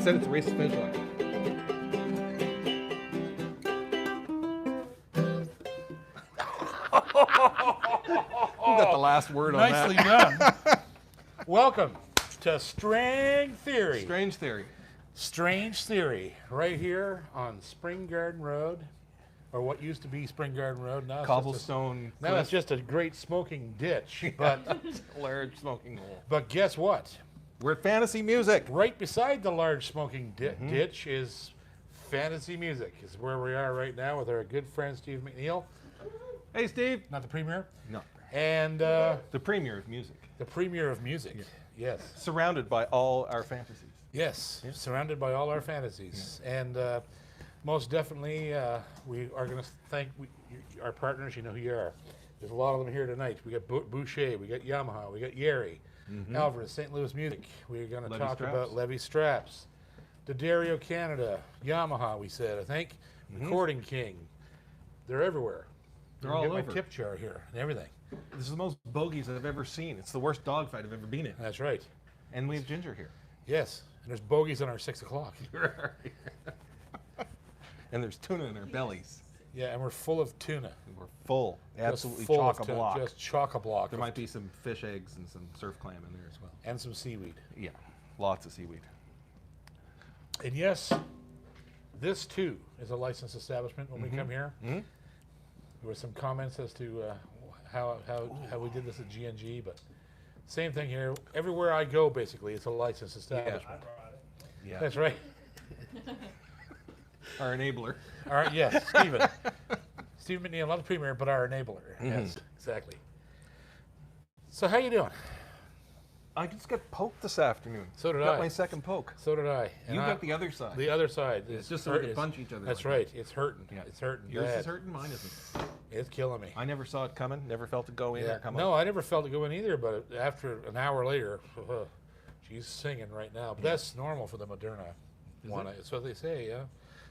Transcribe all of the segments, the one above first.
said it's a racist finish line. Who got the last word on Nicely that? done. Welcome to String Theory. Strange theory. Strange Theory, right here on Spring Garden Road, or what used to be Spring Garden Road. Now Cobblestone. now it's just a great smoking ditch. But large smoking hole. but guess what? We're at Fantasy Music. Right beside the large smoking ditch is Fantasy Music. Is where we are right now with our good friend Steve McNeil. Hey, Steve. Not the premier. No. And The premier of music. the premier of music. Yeah. Yes. Surrounded by all our fantasies. Yes, surrounded by all our fantasies. And most definitely, we are going to thank our partners. You know who you are. There's a lot of them here tonight. We got Boucher, we got Yamaha, we got Yeri, Alvarez, St. Louis Music. We're going to Levy talk Straps. about Levy Straps, D'Addario Canada, Yamaha, we said, I think, Recording King. They're everywhere. They're You all can get over. my tip jar here and everything. This is the most bogeys I've ever seen. It's the worst dogfight I've ever been in. That's right. And we have Ginger here. Yes, and there's bogeys on our 6 o'clock. And there's tuna in our bellies. Yeah, and we're full of tuna. We're full. Just Absolutely full of chock-a-block. Just chock-a-block. There might be some fish eggs and some surf clam in there as well. And some seaweed. Yeah, lots of seaweed. And yes, this too is a licensed establishment when we come here. There were some comments as to how we did this at GNG, but same thing here. Everywhere I go, basically, it's a licensed establishment. Yeah. That's right. Our enabler. All right, yes, Stephen. Stephen McNeil, not the premier, but our enabler. Yes, exactly. So how you doing? I just got poked this afternoon. So did got I. my second poke. So did I. And You I- got the other side. the other side. It's just so we can punch each other. That's like right. It's hurting. Yeah. It's hurting. Yours bad. is hurting, mine isn't. It's killing me. I never saw it coming, never felt it go in or come No, out. I never felt it go in either, but after an hour later, she's singing right now. But that's normal for the Moderna one. it? It's what they say, yeah.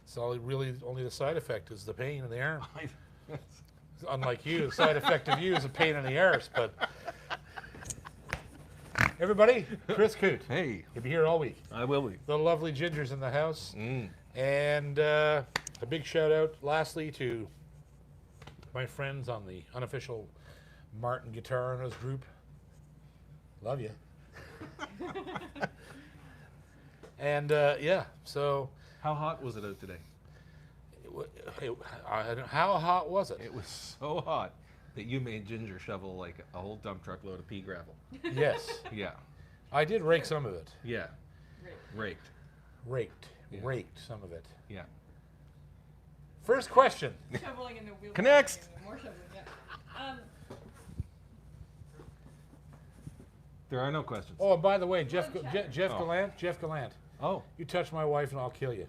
So really only the side effect is the pain in the arm. Unlike you, the side effect of you is a pain in the arse. But everybody, Chris Coote. Hey, He'll be here all week. I will be. The lovely Ginger's in the house. And a big shout out, lastly, to my friends on the unofficial Martin Guitar Owners group. Love you. And yeah, so How hot was it out today? how hot was it? It was so hot that you made Ginger shovel like a whole dump truck load of pea gravel. Yes, Yeah, I did rake some of it. yeah, Right. raked. Yeah. Raked some of it. Yeah. First question. Shoveling in the wheel. Connects. More shoveling, yeah. There are no questions. Oh, and by the way, Jeff One check. Jeff Oh. Gallant, Jeff Gallant, Oh, you touch my wife and I'll kill you.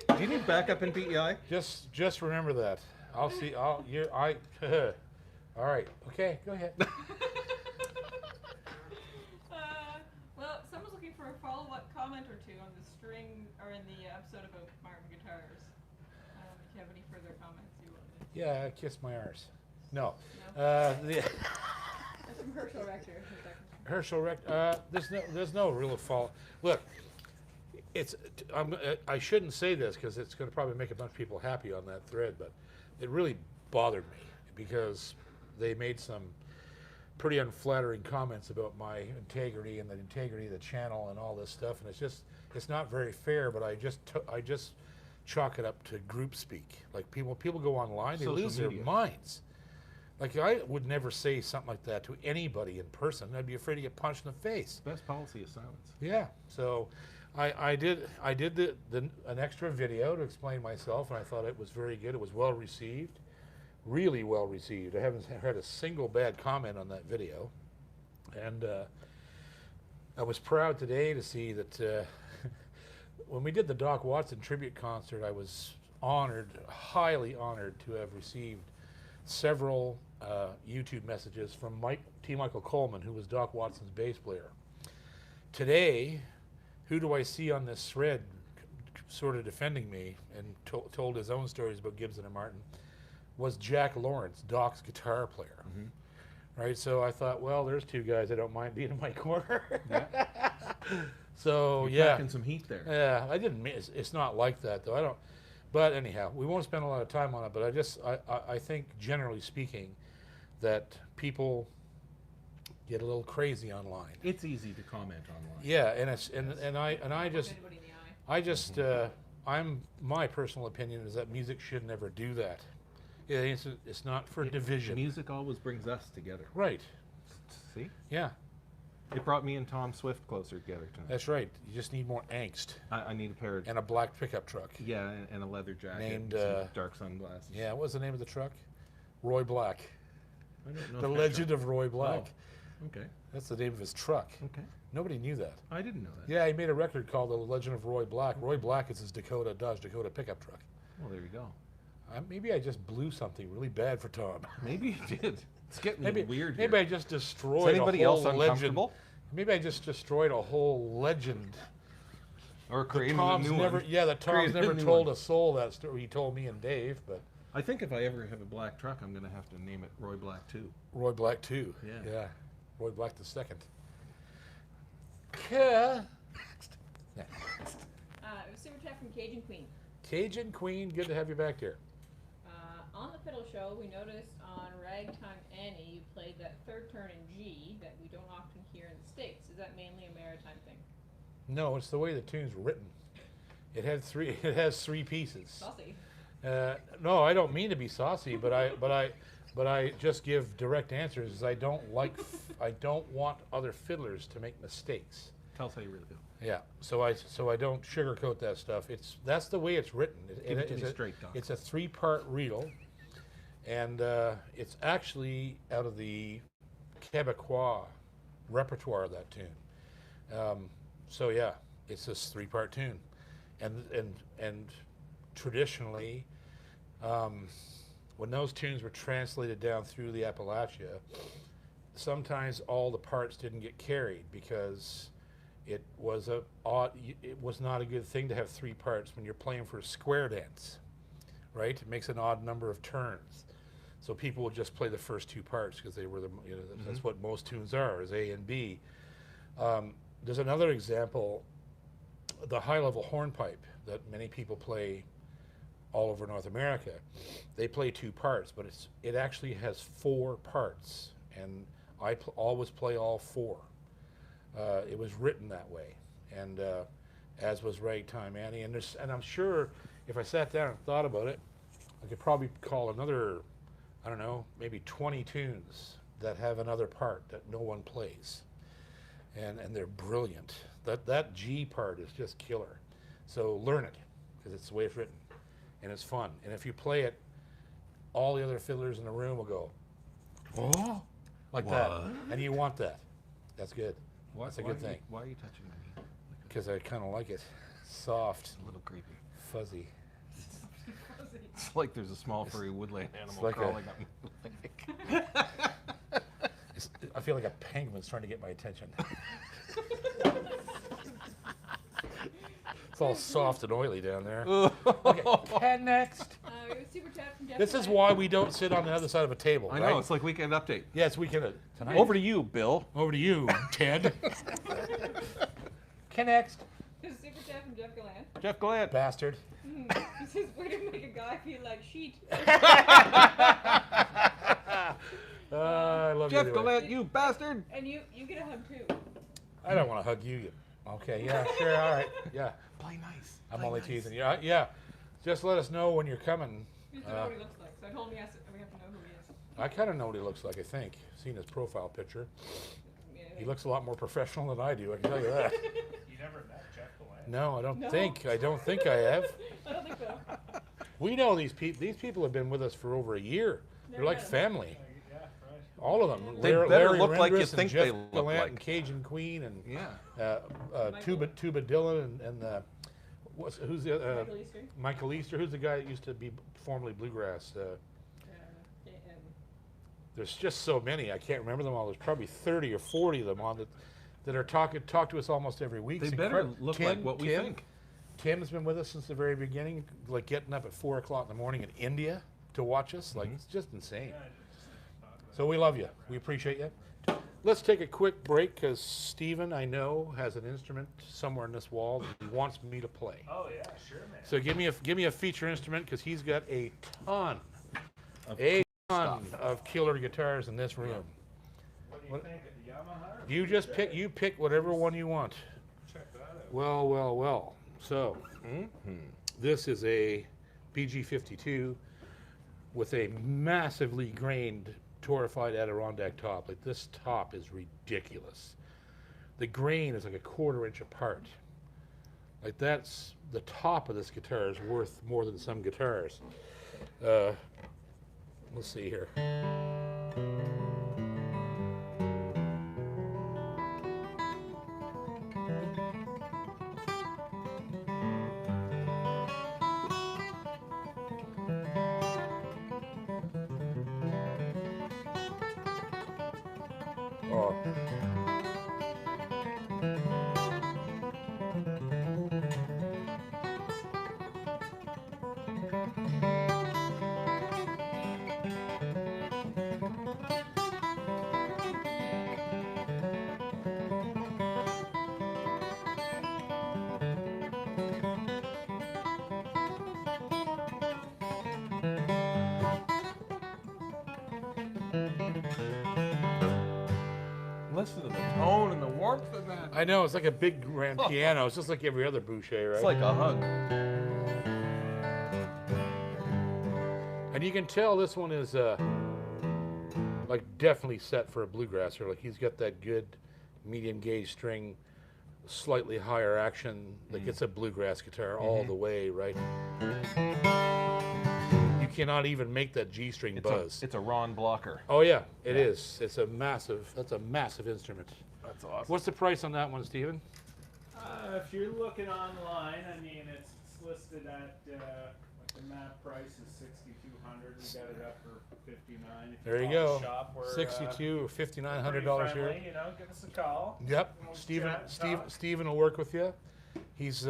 do you need backup in PEI? Just remember that. All right. Okay, go ahead. Well, someone's looking for a follow-up comment or two on the string, or in the episode about Martin Guitars. If you have any further comments you want to. Yeah, kiss my arse. No. No? The That's from Herschel Rector. Herschel there's no real fault. Look, I shouldn't say this because it's going to probably make a bunch of people happy on that thread, but it really bothered me because they made some pretty unflattering comments about my integrity and the integrity of the channel and all this stuff, and it's not very fair. But I just chalk it up to group speak. Like people go online, they Social lose media. their minds. Like I would never say something like that to anybody in person. I'd be afraid to get punched in the face. Best policy is silence. Yeah. So I did an extra video to explain myself, and I thought it was very good. It was well received, really well received. I haven't heard a single bad comment on that video, and I was proud today to see that when we did the Doc Watson tribute concert, I was honored, highly honored, to have received several YouTube messages from Michael Coleman, who was Doc Watson's bass player. Today, who do I see on this thread sort of defending me and told his own stories about Gibson and Martin was Jack Lawrence, Doc's guitar player. Right, so I thought, well, there's two guys I don't mind being in my corner. So You're yeah, packing some heat there. yeah. I didn't mean it's not like that though. I don't. But anyhow, we won't spend a lot of time on it. But I think generally speaking, that people get a little crazy online. It's easy to comment online. Yeah, and I just Anybody in the eye. I just my personal opinion is that music should never do that. It's not for division. Music always brings us together. Right. See? Yeah, It brought me and Tom Swift closer together tonight. that's right. You just need more angst I need a pair of and a black pickup truck. yeah, and a leather jacket Named, and some dark sunglasses. Yeah, what was the name of the truck? Roy Black. I don't know The if Legend of Roy Black. Oh, okay. That's the name of his truck. Okay. Nobody knew that. I didn't know that. Yeah, he made a record called The Legend of Roy Black. Roy Black is his Dodge Dakota pickup truck. Well, there you go. Maybe I just blew something really bad for Tom. Maybe you did. It's getting Maybe weird Maybe here. I just Is destroyed anybody a whole else legend. uncomfortable? Maybe I just destroyed a whole legend. Or creating a Tom's new never, one? yeah, that Tom's Created a never new told one. a soul that story. He told me and Dave, but I think if I ever have a black truck, I'm going to have to name it Roy Black 2. Roy Black too. Yeah. Yeah. Roy Black the second. Yeah. It was super chat from Cajun Queen. Cajun Queen, good to have you back here. On the fiddle show, we noticed on Ragtime Annie you played that third turn in G that we don't often hear in the States. Is that mainly a maritime thing? No, it's the way the tune's written. It has three pieces. Saucy. No, I don't mean to be saucy, but I just give direct answers. I don't want other fiddlers to make mistakes. Tell us how you really feel. Yeah, so I don't sugarcoat that stuff. That's the way it's written. Give it to it's me a, straight, Doc. It's a 3-part reel, and it's actually out of the Quebecois repertoire of that tune. So yeah, it's this 3-part tune, and traditionally, when those tunes were translated down through the Appalachia, sometimes all the parts didn't get carried because it was not a good thing to have 3 parts when you're playing for a square dance, right? It makes an odd number of turns. So people would just play the first 2 parts because they were that's what most tunes are, is A and B. There's another example, the high-level hornpipe that many people play all over North America. They play 2 parts, but it actually has 4 parts, and I always play all 4. It was written that way, and as was Ragtime Annie. And I'm sure if I sat down and thought about it, I could probably call another, I don't know, maybe 20 tunes that have another part that no one plays, and they're brilliant. That G part is just killer. So learn it, because it's the way it's written, and it's fun. And if you play it, all the other fiddlers in the room will go, oh, like that, and you want that. That's good. That's a good thing. Why are you touching me? Because I kind of like it. Soft, It's a little creepy. fuzzy. It's like there's a small furry woodland animal like a- crawling up my leg. I feel like a penguin's trying to get my attention. It's all soft and oily down there. Okay, next. We have a super chat from Jeff. This is Glenn. why we don't sit on the other side of a table, I right? know, it's like Weekend Update. Yes, we can. Tonight. Over to you, Bill. Over to you, Ted. Next. There's a super chat from Jeff Gallant. Jeff Gallant. Bastard. He says, way to make a guy feel like sheet. I love you. Jeff anyway. Gallant, you bastard. And you get a hug too. I don't want to hug you. Okay, yeah, sure, all right, yeah. Play nice. I'm Play only nice. teasing you. Yeah, just let us know when you're coming. We just don't know what he looks like. So I told him yes, we have to know who he is. I kind of know what he looks like, I think. Seen his profile picture. Yeah, He looks a lot more professional than I do, I can tell you that. You never met Jeff Gallant? No, I don't No. think I have. I don't think so. We know these people. These people have been with us for over a year. They're Never like met 'em. family. Yeah, right. All of them. They better look like you Rendress and think Jeff they look Gallant like. and Cajun Queen and Yeah. Tuba Dillon and who's the Michael Easter. Michael Easter. Who's the guy that used to be formerly Bluegrass? There's just so many. I can't remember them all. There's probably 30 or 40 of them on that are talk to us almost every week. They It's better incredible. look like what we think. Tim's been with us since the very beginning, like getting up at 4 o'clock in the morning in India to watch us. Like, it's just insane. Yeah, I just talk about So we love you. We appreciate you. let's take a quick break because Steven, I know, has an instrument somewhere in this wall that he wants me to play. Oh yeah, sure, man. So give me a feature instrument because he's got a ton Stuff. of killer guitars in this room. What do you think? The Yamaha? Or You just Bluegrass? pick whatever one you want. Check that out. Well. So this is a BG52 with a massively grained torrefied Adirondack top. Like this top is ridiculous. The grain is like a 1/4 inch apart. Like that's the top of this guitar is worth more than some guitars. Let's see here. Oh. Listen to the tone and the warmth of that. I know, it's like a big grand piano. It's just like every other Boucher, right? It's like a hug. And you can tell this one is like definitely set for a bluegrasser. Like he's got that good medium gauge string, slightly higher action that gets a bluegrass guitar all the way, right? You cannot even make that G string buzz. It's a Ron blocker. Oh yeah, it is. It's a massive. That's a massive instrument. That's awesome. What's the price on that one, Steven? If you're looking online, I mean, it's listed at like the map price is $6,200. We got it up for $59. If There you call go. the Shop, we're, 62 or pretty $5,900 here. friendly, you know, give us a call. Yep. We'll Steven, chat, Steve, talk. Steven will work with you. He's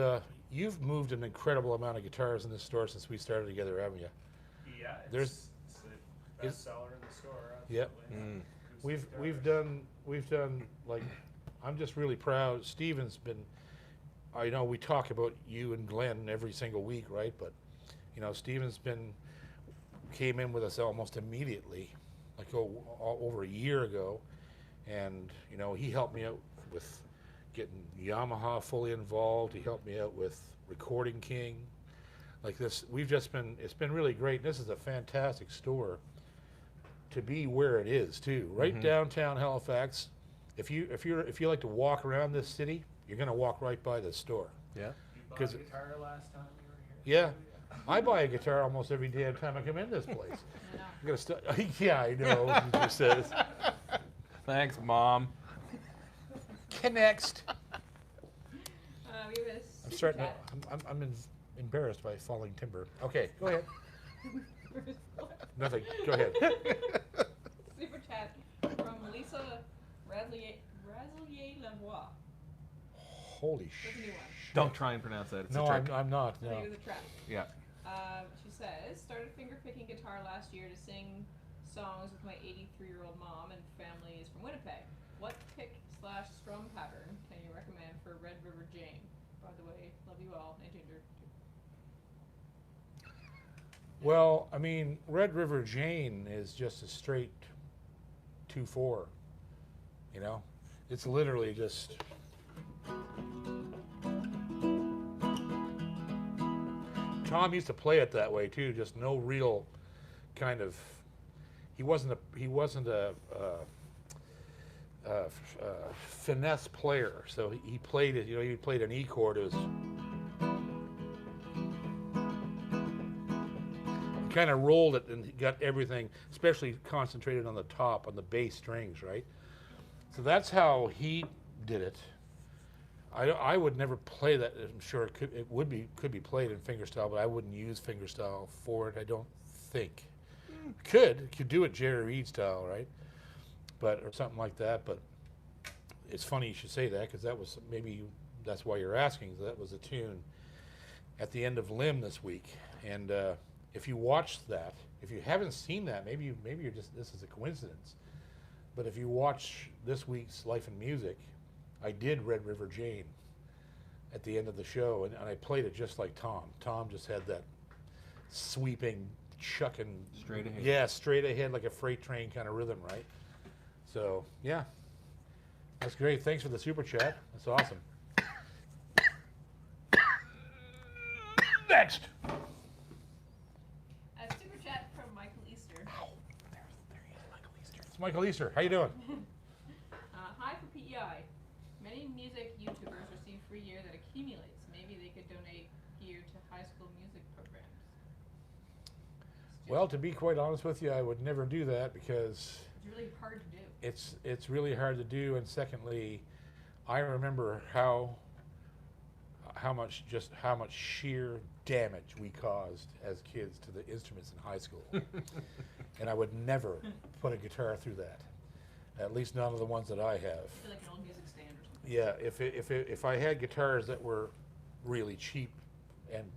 you've moved an incredible amount of guitars in this store since we started together, haven't you? Yeah, There's- it's the best seller in the store. Yep. Absolutely. Acoustic We've done like I'm just really proud. Steven's been I know we talk about you and Glenn every single week, right? But you know, Steven's came in with us almost immediately, like over a year ago, and you know he helped me out with getting Yamaha fully involved. He helped me out with Recording King, like this. It's been really great. This is a fantastic store to be where it is too, right downtown Halifax. If you like to walk around this city, you're gonna walk right by this store. Yeah. You bought 'Cause a guitar last time you were here? Yeah. I buy a guitar almost every damn time I come in this place. I know. I'm gonna yeah, I know. He just says. Thanks, Mom. Next. We have a I'm super starting. chat. I'm embarrassed by falling timber. Okay, go ahead. Nothing. Go ahead. Super chat from Lisa Razlier Lavoie. Holy That's a new one. Don't try and pronounce that. It's No, a trick. I'm not. I No. think it was a trap. Yeah. She says, started finger picking guitar last year to sing songs with my 83-year-old mom and family is from Winnipeg. What pick/strum pattern can you recommend for Red River Jane? By the way, love you all, and Ginger. Well, I mean, Red River Jane is just a straight 2/4. You know, it's literally just. Tom used to play it that way too. Just no real kind of. He wasn't a finesse player. So he played it. You know, he played an E chord. It was. Kind of rolled it and got everything, especially concentrated on the top, on the bass strings, right? So that's how he did it. I would never play that. I'm sure it could be played in fingerstyle, but I wouldn't use fingerstyle for it. I don't think. Could do it Jerry Reed style, right? But or something like that. But it's funny you should say that because that was that's why you're asking. That was a tune at the end of Limb this week, and. If you watched that, if you haven't seen that, maybe you're just this is a coincidence. But if you watch this week's Life in Music, I did Red River Jane at the end of the show, and I played it just like Tom. Tom just had that sweeping, chucking, Straight ahead. yeah, straight ahead like a freight train kind of rhythm, right? So yeah, that's great. Thanks for the super chat. That's awesome. Next. A super chat from Michael Easter. Ow, there he is, Michael Easter. It's Michael Easter. How you doing? Hi for PEI. Many music YouTubers receive free gear that accumulates. Maybe they could donate gear to high school music programs. Well, to be quite honest with you, I would never do that because It's really hard to do. it's really hard to do, and secondly, I remember how much sheer damage we caused as kids to the instruments in high school. And I would never put a guitar through that. At least none of the ones that I have. I feel like an old music stand or something. Yeah, if I had guitars that were really cheap, and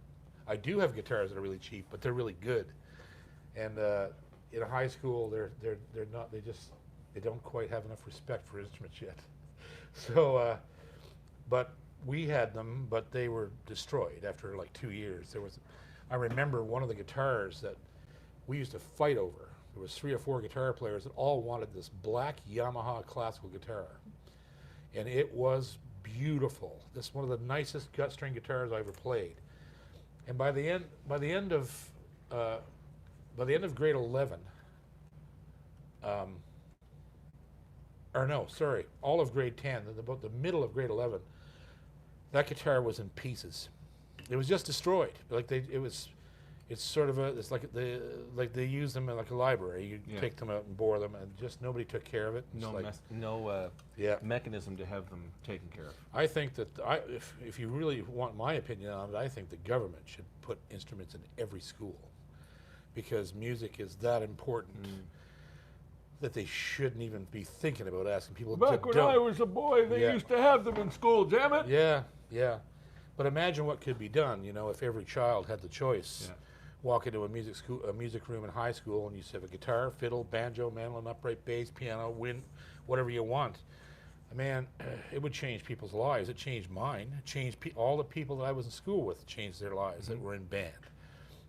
I do have guitars that are really cheap, but they're really good. And in high school, they're not. They don't quite have enough respect for instruments yet. So, but we had them, but they were destroyed after like 2 years. I remember one of the guitars that we used to fight over. There was 3 or 4 guitar players that all wanted this black Yamaha classical guitar, and it was beautiful. This is one of the nicest gut string guitars I ever played. And by the end of grade 11, all of grade 10, about the middle of grade 11, that guitar was in pieces. It was just destroyed. It's like they use them in like a library. You take them out and bore them, and just nobody took care of it. It's No mechanism to have them taken care of. I think that if you really want my opinion on it, I think the government should put instruments in every school, because music is that important that they shouldn't even be thinking about asking people. Back when I was a boy, they used to have them in school. Damn it! Yeah. But imagine what could be done, if every child had the choice. Yeah. Walk into a music room in high school, and you have a guitar, fiddle, banjo, mandolin, upright bass, piano, wind, whatever you want. Man, it would change people's lives. It changed mine. It changed all the people that I was in school with. Changed their lives that were in band.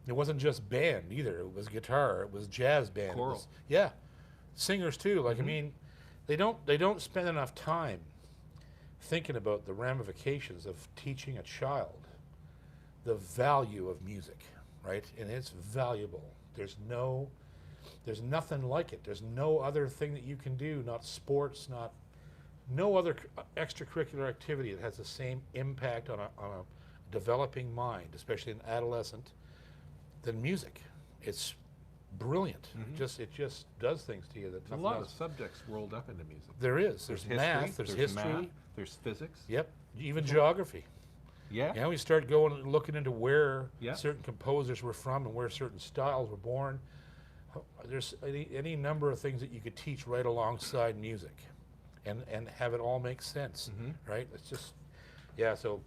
It wasn't just band either. It was guitar. It was jazz band. Choral. Singers too. Like I mean, they don't spend enough time thinking about the ramifications of teaching a child the value of music, right? And it's valuable. There's nothing like it. There's no other thing that you can do, not sports, no other extracurricular activity that has the same impact on a developing mind, especially an adolescent, than music. It's brilliant. It just does things to you that There's a lot of subjects rolled up into music. There is. There's math. There's history. Math, there's physics. Yep. Even geography. Yeah. We start going and looking into where certain composers were from and where certain styles were born. There's any number of things that you could teach right alongside music, and have it all make sense, right? It's just, so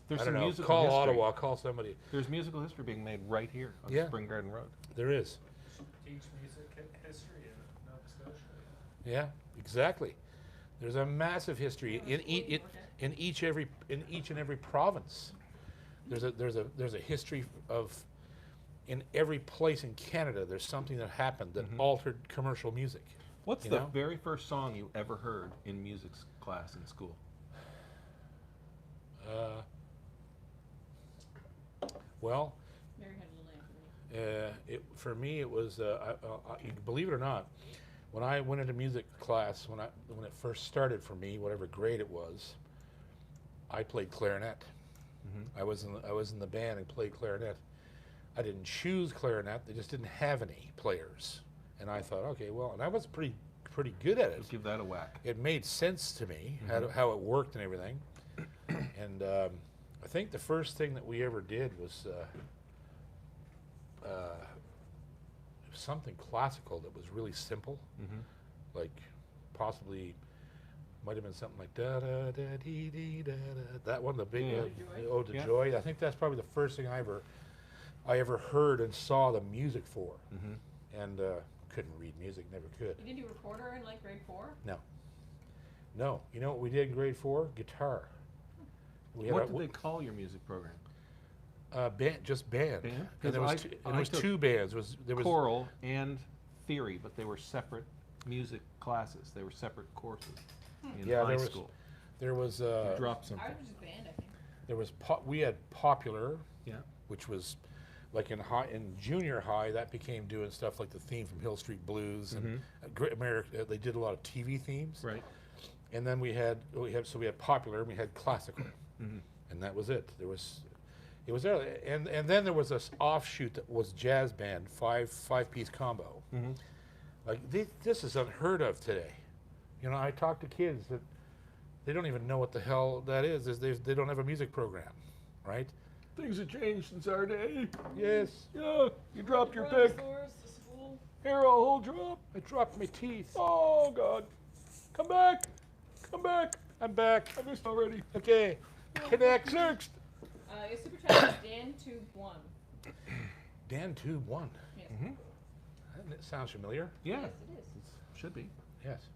There's I don't some know. musical Call history. Ottawa. Call somebody. There's musical history being made right here on Spring Garden Road. There is. Teach music history in Nova Scotia. Yeah, exactly. There's a massive history in each and every province. There's a history of, in every place in Canada. There's something that happened that altered commercial music. What's the very first song you ever heard in music class in school? Well, Mary had a little lamb for me. for me it was believe it or not, when I went into music class, when it first started for me, whatever grade it was, I played clarinet. I was in the band and played clarinet. I didn't choose clarinet; they just didn't have any players, and I thought, okay, well, and I was pretty good at it. Let's give that a whack. It made sense to me how it worked and everything, and I think the first thing that we ever did was something classical that was really simple, like possibly might have been something like da da da dee dee da da. That one, the big Ode to Joy. I think that's probably the first thing I ever heard and saw the music for, and couldn't read music, never could. You didn't do recorder in like grade 4? No, you know what we did in grade 4? Guitar. We had What did they call your music program? just band. Band? And 'Cause there was, I- two, and I there was took 2 bands. There was Choral and theory, but they were separate music classes. They were separate courses in Yeah, high there was- school. There was You dropped something. Ours was just band, I think. there was we had popular, Yeah. which was like in junior high that became doing stuff like the theme from Hill Street Blues and Great America. They did a lot of TV themes. Right. And then we had popular and we had classical, Mhm. and that was it. It was there, and then there was this offshoot that was jazz band, five-piece combo. Mhm. Like this is unheard of today. You know, I talk to kids that they don't even know what the hell that is. They don't have a music program, right? Things have changed since our day. Yes. Yeah, you dropped your Run pick. stores to school. Here, I'll hold you up. I dropped my teeth. Oh, God. Come back. Come back. I'm back. I missed already. Okay. Connect. Next. Your super chat is Dan Tube 1. Dan Tube 1. Yes. Mhm. That sounds familiar. Yeah, Yes, it is. should be. Yes.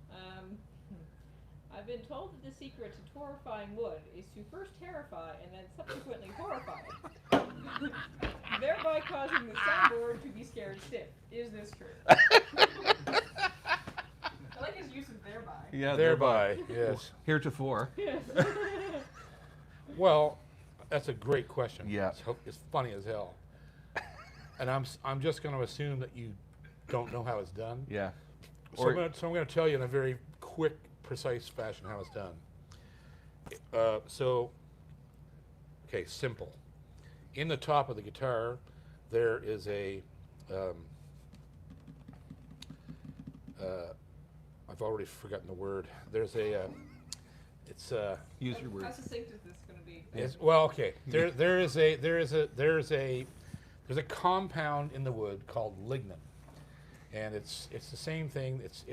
I've been told that the secret to torrifying wood is to first terrify and then subsequently horrify it, thereby causing the soundboard to be scared stiff. Is this true? I like his use of thereby. Yeah, Thereby. Yes. Heretofore. Yes. Well, that's a great question. Yeah. It's funny as hell. And I'm just going to assume that you don't know how it's done. Yeah. So I'm going to tell you in a very quick, precise fashion how it's done. Okay, simple. In the top of the guitar, there is I've already forgotten the word. There's Use your words. How succinct is this going to be? okay. There's a compound in the wood called lignin, and it's the same thing. It's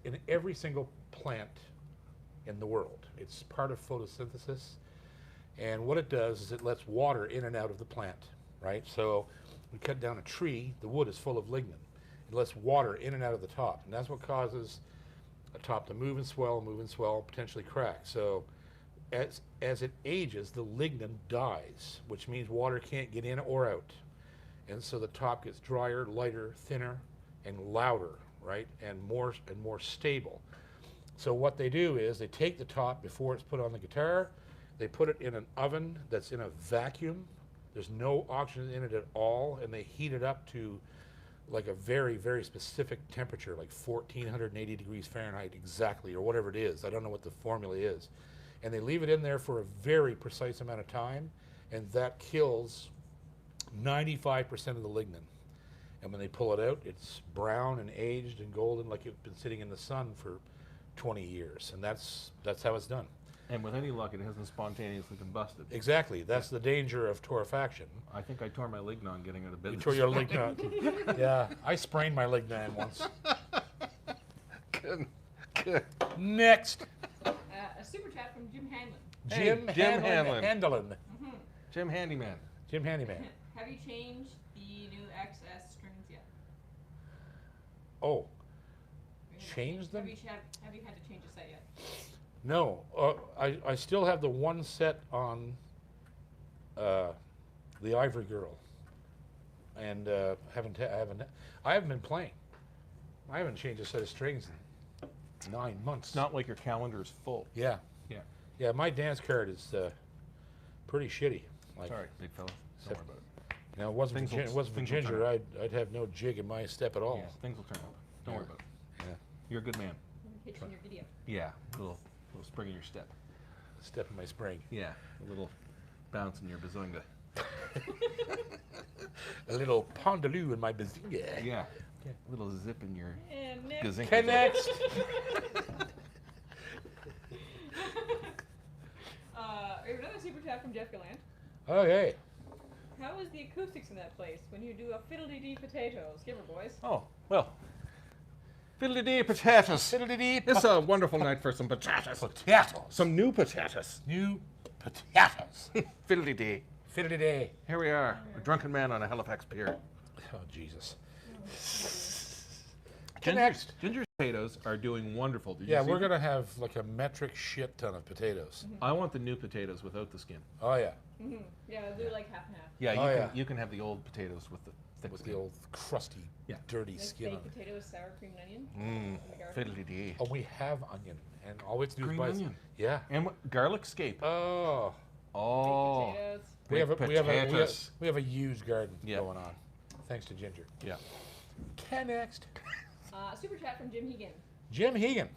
in every single plant in the world. It's part of photosynthesis, and what it does is it lets water in and out of the plant. Right. So we cut down a tree. The wood is full of lignin. It lets water in and out of the top, and that's what causes a top to move and swell, potentially crack. So as it ages, the lignin dies, which means water can't get in or out. And so the top gets drier, lighter, thinner, and louder, right? And more stable. So what they do is they take the top before it's put on the guitar, they put it in an oven that's in a vacuum. There's no oxygen in it at all, and they heat it up to like a very, very specific temperature, like 1480 degrees Fahrenheit exactly, or whatever it is. I don't know what the formula is. And they leave it in there for a very precise amount of time, and that kills 95% of the lignin. And when they pull it out, it's brown and aged and golden, like it's been sitting in the sun for 20 years. And that's how it's done. And with any luck, it hasn't spontaneously combusted. Exactly. That's the danger of torrefaction. I think I tore my lignon getting out of You business. tore your lignin. Yeah, I sprained my lignin once. Good. Next. A super chat from Jim Hanlon. Jim Hanlon. Hanlon. Jim Handyman. Jim Handyman. Have you changed the new XS strings yet? Oh, changed them? Have you had to change a set yet? No, I still have the one set on the Ivory Girl, and I haven't been playing. I haven't changed a set of strings in 9 months. It's not like your calendar is full. Yeah, Yeah. yeah. My dance card is pretty shitty. Like, Sorry, big fella. Don't worry about it. you know, it wasn't Things for, will- it wasn't for things will turn Ginger, out. I'd have no jig in my step at all. Yeah, things will turn up. Don't worry about it. Yeah. You're a good man. Hitch in your giddy up. Yeah. A little spring in your step. Step in my spring. Yeah. A little bounce in your bazunga. A little pondaloo in my bazinga. Yeah. A little zip in your And next. gazinga. Next. We have another super chat from Jeff Gallant. Okay. How is the acoustics in that place when you do a fiddly-dee potatoes? Give her, boys. Oh, well. Fiddly-dee potatoes. Fiddly-dee It's a wonderful night for some potatoes. potatoes. Some new potatoes. New potatoes. Fiddly-dee. Fiddly-day. Here we are, a drunken man on a Halifax pier. Oh, Jesus. Next. Ginger's potatoes are doing wonderful. Did Yeah, you see we're them? gonna have like a metric shit ton of potatoes. I want the new potatoes without the skin. Oh yeah, Mm-hmm. Yeah, they'll do like half and half. Yeah, Oh, you yeah. can you can have the old potatoes with the thick with skin. the old crusty, Yeah. dirty Nice skin on baked it. potato with sour cream and onion. Mm. and the garlic. Fiddly-dee. Oh, we have onion, and all we have to do Green is buy. onion. Yeah. And garlic scape. Oh, Oh. Baked potatoes. we have a Baked we have a potatoes. we have a huge garden Yeah. going on, thanks to Ginger. Yeah. Next. Super chat from Jim Hegan. Jim Hegan,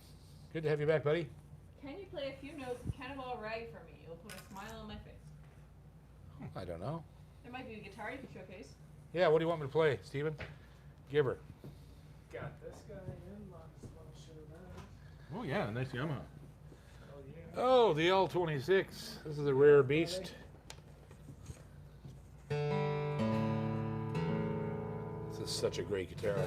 good to have you back, buddy. Can you play a few notes of Cannonball Rag for me? It'll put a smile on my face. I don't know. There might be a guitar you could showcase. Yeah, what do you want me to play, Steven? Give her. Got this guy in, lots of Oh yeah, nice Yamaha. Oh yeah. Oh, the L26. This is a rare beast. This is such a great guitar.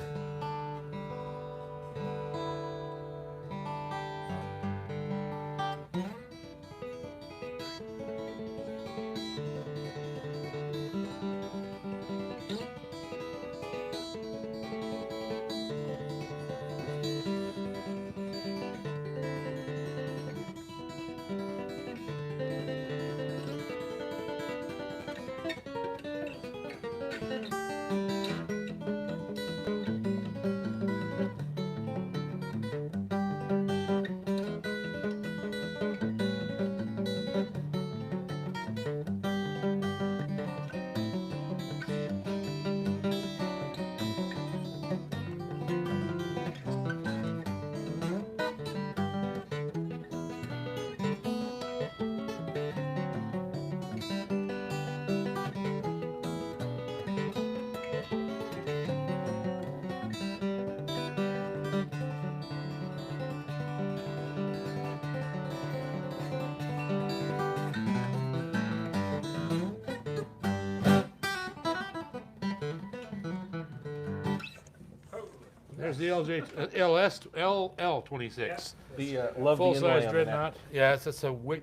There's the LL26. The love Full the inlay size on the neck. dreadnought. Yeah,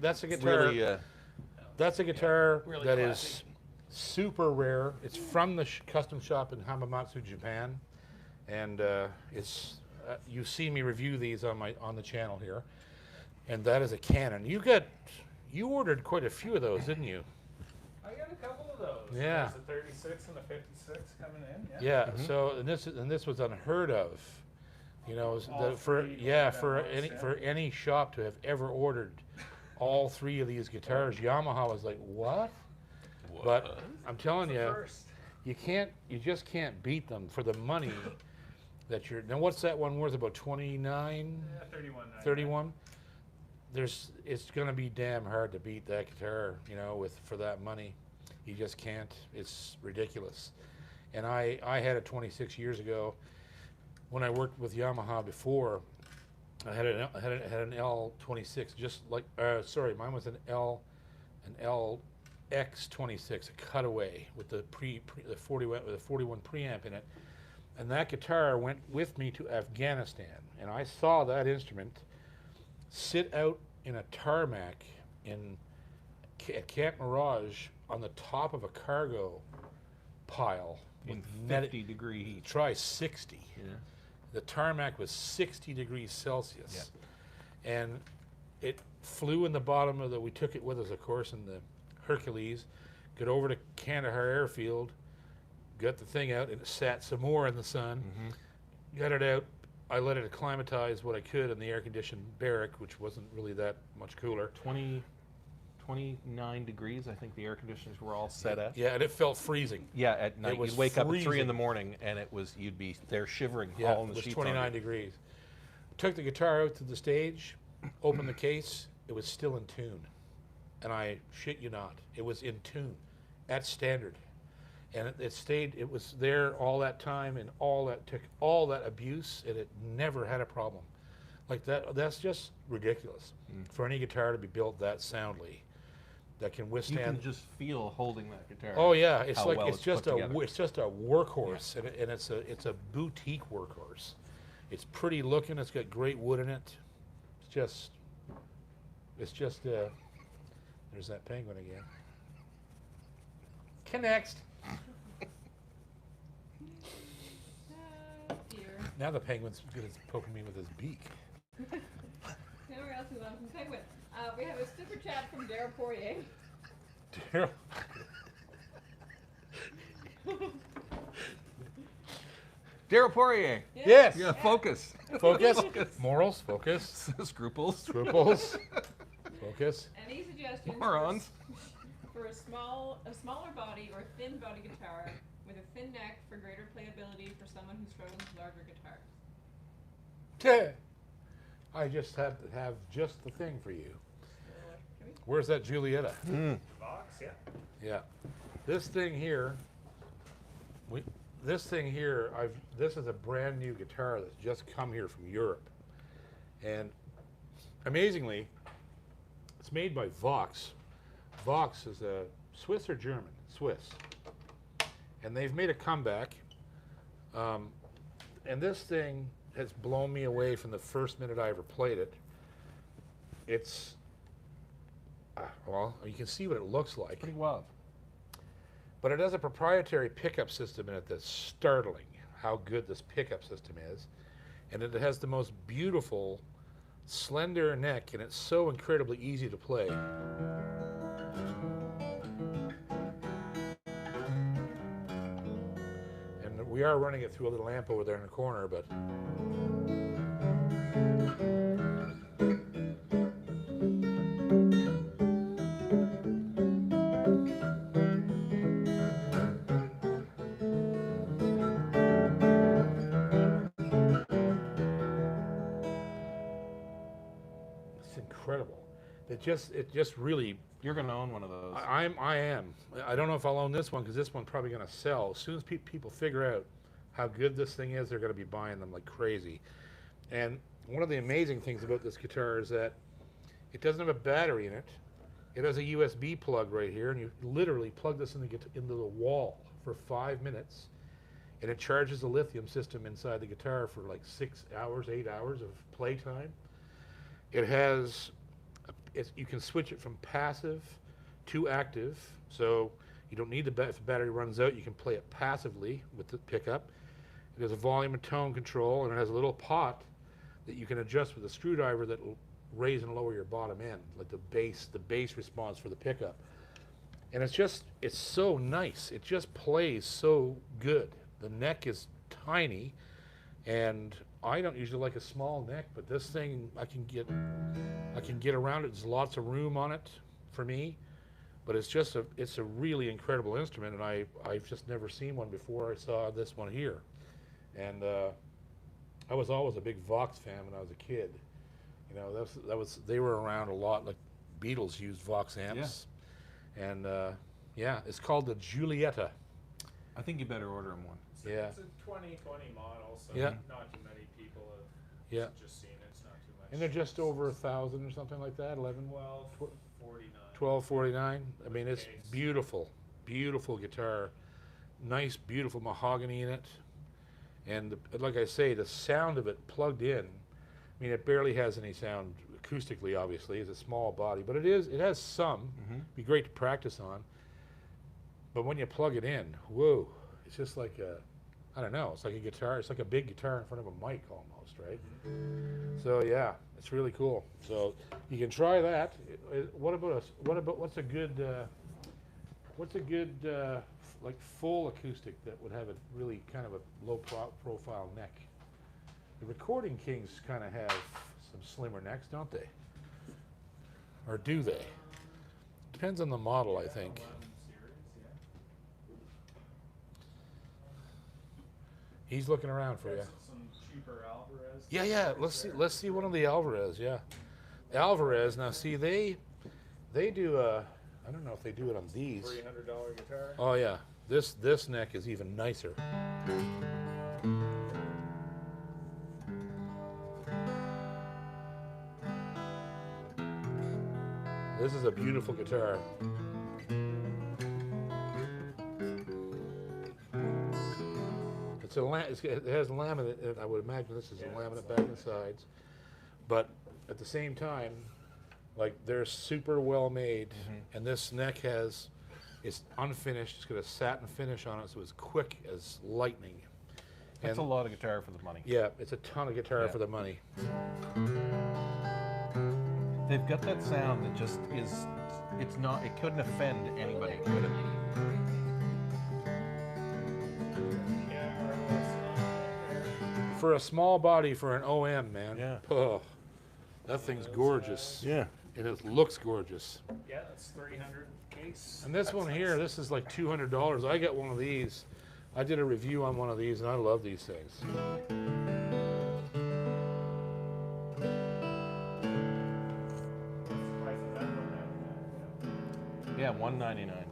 that's a guitar. Really, That's a guitar Really that classy. is super rare. It's from the custom shop in Hamamatsu, Japan, and it's you see me review these on the channel here, and that is a Canon. You ordered quite a few of those, didn't you? I got a couple of those. Yeah. There's a 36 and a 56 coming in. Yeah. Mm-hmm. So and this was unheard of, you know, All for three yeah at for once, any yeah. for any shop to have ever ordered all three of these guitars. Yamaha was like, what? But I'm telling you, First. you just can't beat them for the money that you're. Now, what's that one worth? About 29, Yeah, 31. 31? It's gonna be damn hard to beat that guitar, you know, for that money. You just can't. It's ridiculous. And I had it 26 years ago when I worked with Yamaha before. I had an L26, just like sorry, mine was an LX26, a cutaway with the 41 preamp in it. And that guitar went with me to Afghanistan, and I saw that instrument sit out in a tarmac at Camp Mirage on the top of a cargo pile. in with 50-degree heat. Try 60. Yeah. The tarmac was 60 degrees Celsius. And it flew in the bottom of we took it with us, of course, in the Hercules, got over to Kandahar Airfield, got the thing out, and it sat some more in the sun. Mm-hmm. Got it out. I let it acclimatize what I could in the air-conditioned barrack, which wasn't really that much cooler. 29 degrees, I think the air conditioners were all set at. Yeah, and it felt freezing. Yeah, at night. was You'd wake up at 3 in freezing. the morning and you'd be there shivering, Yeah, hauling it the was sheets 29 on. degrees. Took the guitar out to the stage, opened the case, it was still in tune. And I shit you not, it was in tune, at standard. And it was there all that time, and took all that abuse, and it never had a problem. Like that's just ridiculous for any guitar to be built that soundly, that can You withstand. can just feel holding that guitar. Oh yeah, it's how like well it's just put together. it's just a workhorse, and it's a boutique workhorse. It's pretty looking. It's got great wood in it. It's just there's that penguin again. Next. Dear. Now the penguin's poking me with his beak. Nowhere else we love from Penguin. We have a super chat from Daryl Poirier. Daryl. Daryl Poirier. Yes. Yeah, focus. Focus. Morals. Focus. Scruples. Scruples. Focus. Any suggestions Morons. for a smaller body or thin body guitar with a thin neck for greater playability for someone who struggles with larger guitars? I just have just the thing for you. Can we? Where's that Julietta? Vox, yeah. Yeah. This thing here, this is a brand new guitar that's just come here from Europe. And amazingly, it's made by Vox. Vox is a Swiss or German? Swiss. And they've made a comeback. And this thing has blown me away from the first minute I ever played it. It's, well, you can see what it looks like. Pretty wild. But it has a proprietary pickup system in it that's startling how good this pickup system is. And it has the most beautiful, slender neck, and it's so incredibly easy to play. And we are running it through a little amp over there in the corner, but... incredible. It just really. You're gonna own one of those. I am. I don't know if I'll own this one because this one's probably gonna sell as soon as people figure out how good this thing is. They're gonna be buying them like crazy. And one of the amazing things about this guitar is that it doesn't have a battery in it. It has a USB plug right here, and you literally plug this into the wall for 5 minutes, and it charges the lithium system inside the guitar for like 6 hours, 8 hours of playtime. It has, you can switch it from passive to active, so you don't need if the battery runs out, you can play it passively with the pickup. It has a volume and tone control, and it has a little pot that you can adjust with a screwdriver that will raise and lower your bottom end, like the bass response for the pickup. And it's so nice. It just plays so good. The neck is tiny, and I don't usually like a small neck, but this thing I can get around it. There's lots of room on it for me, but it's a really incredible instrument, and I've just never seen one before I saw this one here. And I was always a big Vox fan when I was a kid. You know, they were around a lot. Like Beatles used Vox amps, and yeah, it's called the Julietta. I think you better order him one. It's a 2020 model, so Yeah. not too many people have Yeah. just seen it. It's not too much. And they're just over 1,000 or something like that. 1249. 1249. I mean, it's Case. beautiful, beautiful guitar. Nice, beautiful mahogany in it. And like I say, the sound of it plugged in. I mean, it barely has any sound acoustically, obviously. It's a small body, but it has some. Be great to practice on. But when you plug it in, whoa, it's just like I don't know, it's like a guitar. It's like a big guitar in front of a mic almost, right? So yeah, it's really cool. So you can try that. What's a good like full acoustic that would have a really kind of a low profile neck? The Recording Kings kind of have some slimmer necks, don't they? Or do they? Depends on the model, I think. 11 series, yeah. He's looking around for you. Got some cheaper Alvarez. Yeah. Let's see one of the Alvarez. Yeah, Alvarez. Now see they do I don't know if they do it on these. $300 guitar. Oh yeah, this neck is even nicer. This is a beautiful guitar. It has laminate. I would imagine this is a laminate back and sides, but at the same time, like they're super well made, and this neck it's unfinished. It's got a satin finish on it, so it's quick as lightning, That's a And- lot of guitar for the money. Yeah, it's a ton of guitar Yeah. for the money. They've got that sound that just is. It's not. It couldn't offend anybody. Could it? For a small body, for an OM, man. Yeah. Oh, that thing's gorgeous. Yeah. And it looks gorgeous. Yeah, that's 300 case. And this one here, this is like $200. I got one of these. I did a review on one of these, and I love these things. Yeah, $199.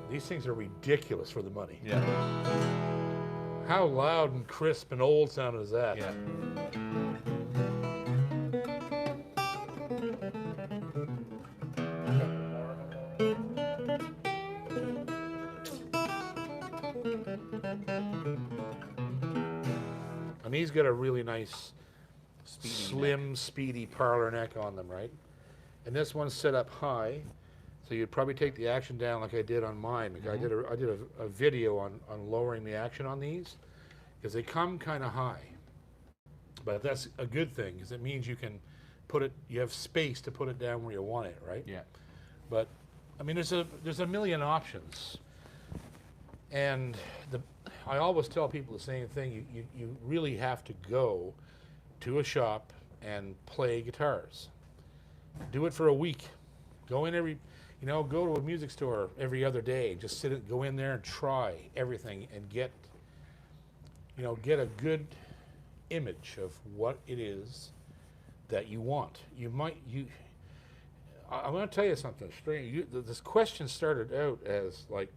These things are ridiculous for the money. Yeah. How loud and crisp and old sound is that? Yeah. And these got a really nice, Speedy slim, speedy parlor neck on them, right? And this one's set up high, so you'd probably take the action down like I did on mine. Like I did a video on lowering the action on these, because they come kind of high. But that's a good thing, because it means you can put it, you have space to put it down where you want it, right? Yeah. But I mean, there's a million options, and I always tell people the same thing. You really have to go to a shop and play guitars. Do it for a week. Go in go to a music store every other day. Just go in there and try everything and get a good image of what it is that you want. I'm going to tell you something strange. This question started out as like,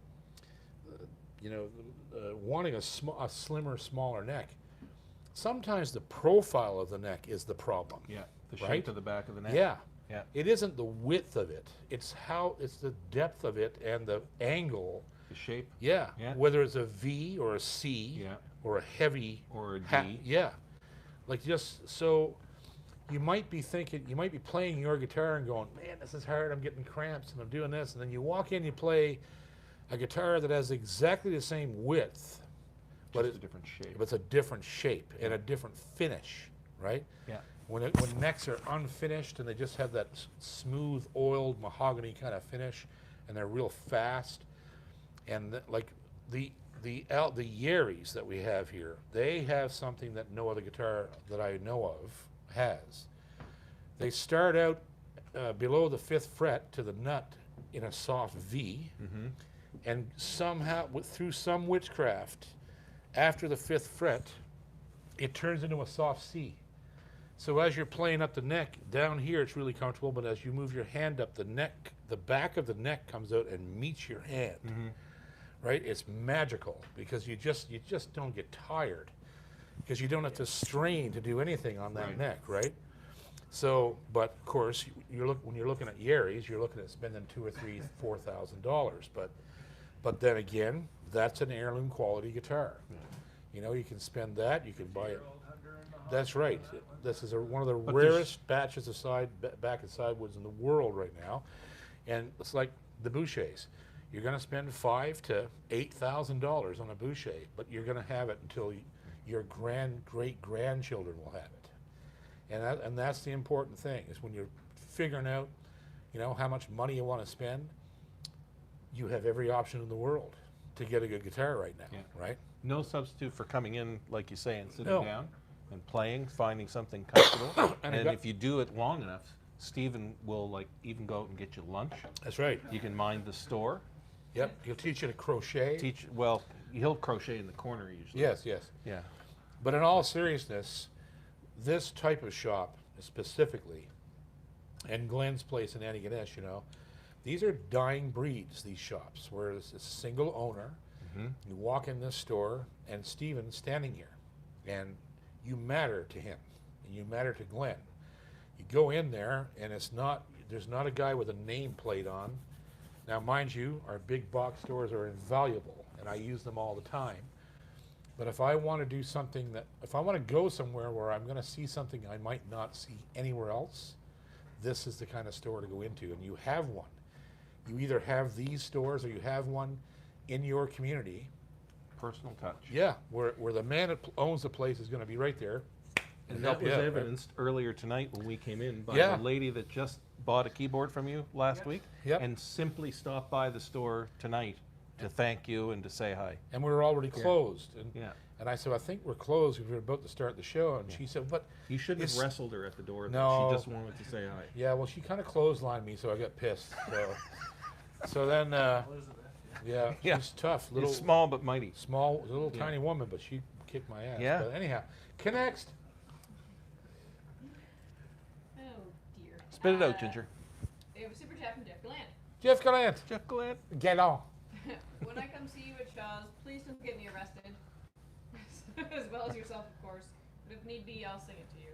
wanting a slimmer, smaller neck. Sometimes the profile of the neck is the problem. Yeah. The shape Right? of the back of the neck. Yeah. Yeah. It isn't the width of it. It's the depth of it and the angle. The shape. Yeah. Yeah. Whether it's a V or a C Yeah. or a heavy Or a D. yeah. Like just so you might be playing your guitar and going, man, this is hard. I'm getting cramps and I'm doing this. And then you walk in, you play a guitar that has exactly the same width, but Just a different shape. it's a different shape and a different finish, right? Yeah. When necks are unfinished and they just have that smooth, oiled mahogany kind of finish, and they're real fast, and the Yeris that we have here, they have something that no other guitar that I know of has. They start out below the 5th fret to the nut in a soft V, and somehow through some witchcraft, after the 5th fret, it turns into a soft C. So as you're playing up the neck, down here it's really comfortable, but as you move your hand up, the back of the neck comes out and meets your hand. Right? It's magical because you just don't get tired because you don't have to strain to do anything on that Right. neck, right? So, but of course, when you're looking at Yeris, you're looking at spending $2,000 or $3,000, $4,000. But then again, that's an heirloom quality guitar. You can spend that. You can buy it. That's right. This is one of the rarest batches of back and sidewoods in the world right now, and it's like the Bouchers. You're going to spend $5,000 to $8,000 on a Boucher, but you're going to have it until your great grandchildren will have it, and that's the important thing is when you're figuring out, how much money you want to spend. You have every option in the world to get a good guitar right now, right? No substitute for coming in, like you say, and sitting No. down and playing, finding something comfortable. And and if you do it long enough, Stephen will even go out and get you lunch. That's right. You can mind the store. Yep. He'll teach you to crochet. He'll crochet in the corner usually. Yes. Yeah. But in all seriousness, this type of shop specifically, and Glenn's place in Antigonish, these are dying breeds, these shops, where it's a single owner. You walk in this store, and Stephen's standing here, and you matter to him, and you matter to Glenn. You go in there, and there's not a guy with a nameplate on. Now, mind you, our big box stores are invaluable, and I use them all the time. But if I want to do something if I want to go somewhere where I'm going to see something I might not see anywhere else, this is the kind of store to go into, and you have one. You either have these stores or you have one in your community personal touch. Yeah, where the man that owns the place is going to be right there. And that was evidenced earlier tonight when we came in by Yeah. the lady that just bought a keyboard from you last week Yep. and simply stopped by the store tonight to thank you and to say hi. And we were already closed. And, Yeah. and I said, I think we're closed because we were about to start the show. And she said, but You shouldn't have It's- wrestled her at the door. No. She just wanted to say hi. yeah, well, she kind of clotheslined me, so I got pissed. So then, Elizabeth. yeah, Yeah. she's tough. It's Little small but mighty. small, little Yeah. tiny woman, but she kicked my ass. Yeah. But anyhow, next. Oh dear. Spit it out, Ginger. We have a super chat from Jeff Gallant. Jeff Gallant. Jeff Gallant. Get on. When I come see you at Shaw's, please don't get me arrested. As well as yourself, of course. But if need be, I'll sing it to you.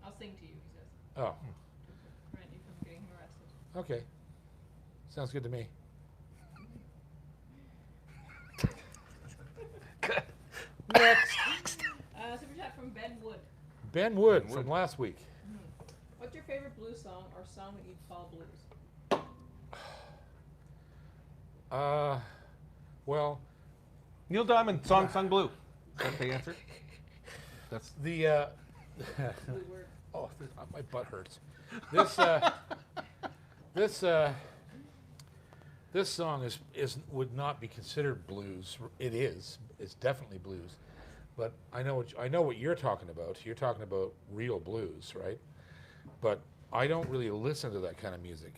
I'll sing to you, he says. Oh, To prevent you from getting arrested. okay. Sounds good to me. Next. Super chat from Ben Wood. Ben Wood Ben from Wood. last week. What's your favorite blues song or song that you'd call blues? Well, Neil Diamond, Song Sung Blue. Is that the answer? That's the Blue word. oh, my butt hurts. This this song is would not be considered blues. It is. It's definitely blues. But I know what you're talking about. You're talking about real blues, right? But I don't really listen to that kind of music.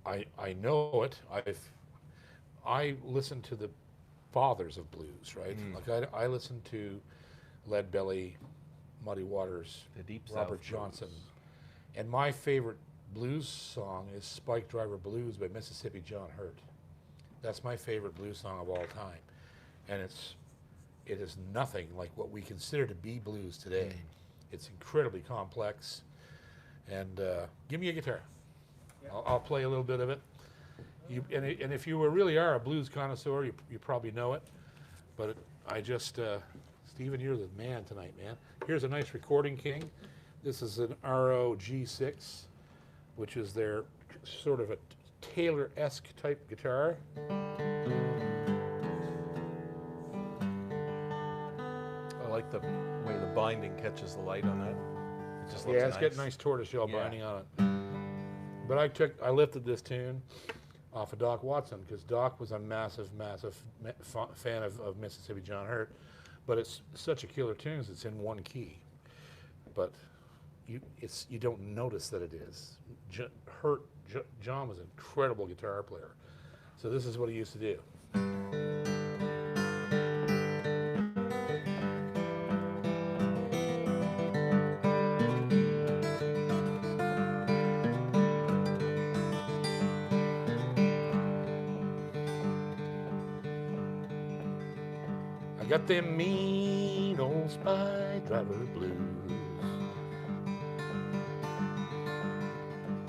I know it. I listen to the fathers of blues, right? Like I listen to Lead Belly, Muddy Waters, the Deep Robert South Johnson, blues. and my favorite blues song is Spike Driver Blues by Mississippi John Hurt. That's my favorite blues song of all time, and it is nothing like what we consider to be blues today. It's incredibly complex. And give me a guitar. I'll play a little bit of it. And if you really are a blues connoisseur, you probably know it. But I just, Stephen, you're the man tonight, man. Here's a nice recording king. This is an ROG6, which is their sort of a Taylor-esque type guitar. I like the way the binding catches the light on that. It just looks Yeah, it's got nice tortoiseshell Yeah. binding on it. But I lifted this tune off of Doc Watson because Doc was a massive fan of Mississippi John Hurt. But it's such a killer tune, it's in one key. But you don't notice that it is. John was an incredible guitar player. So this is what he used to do. I got them mean old Spy Driver blues.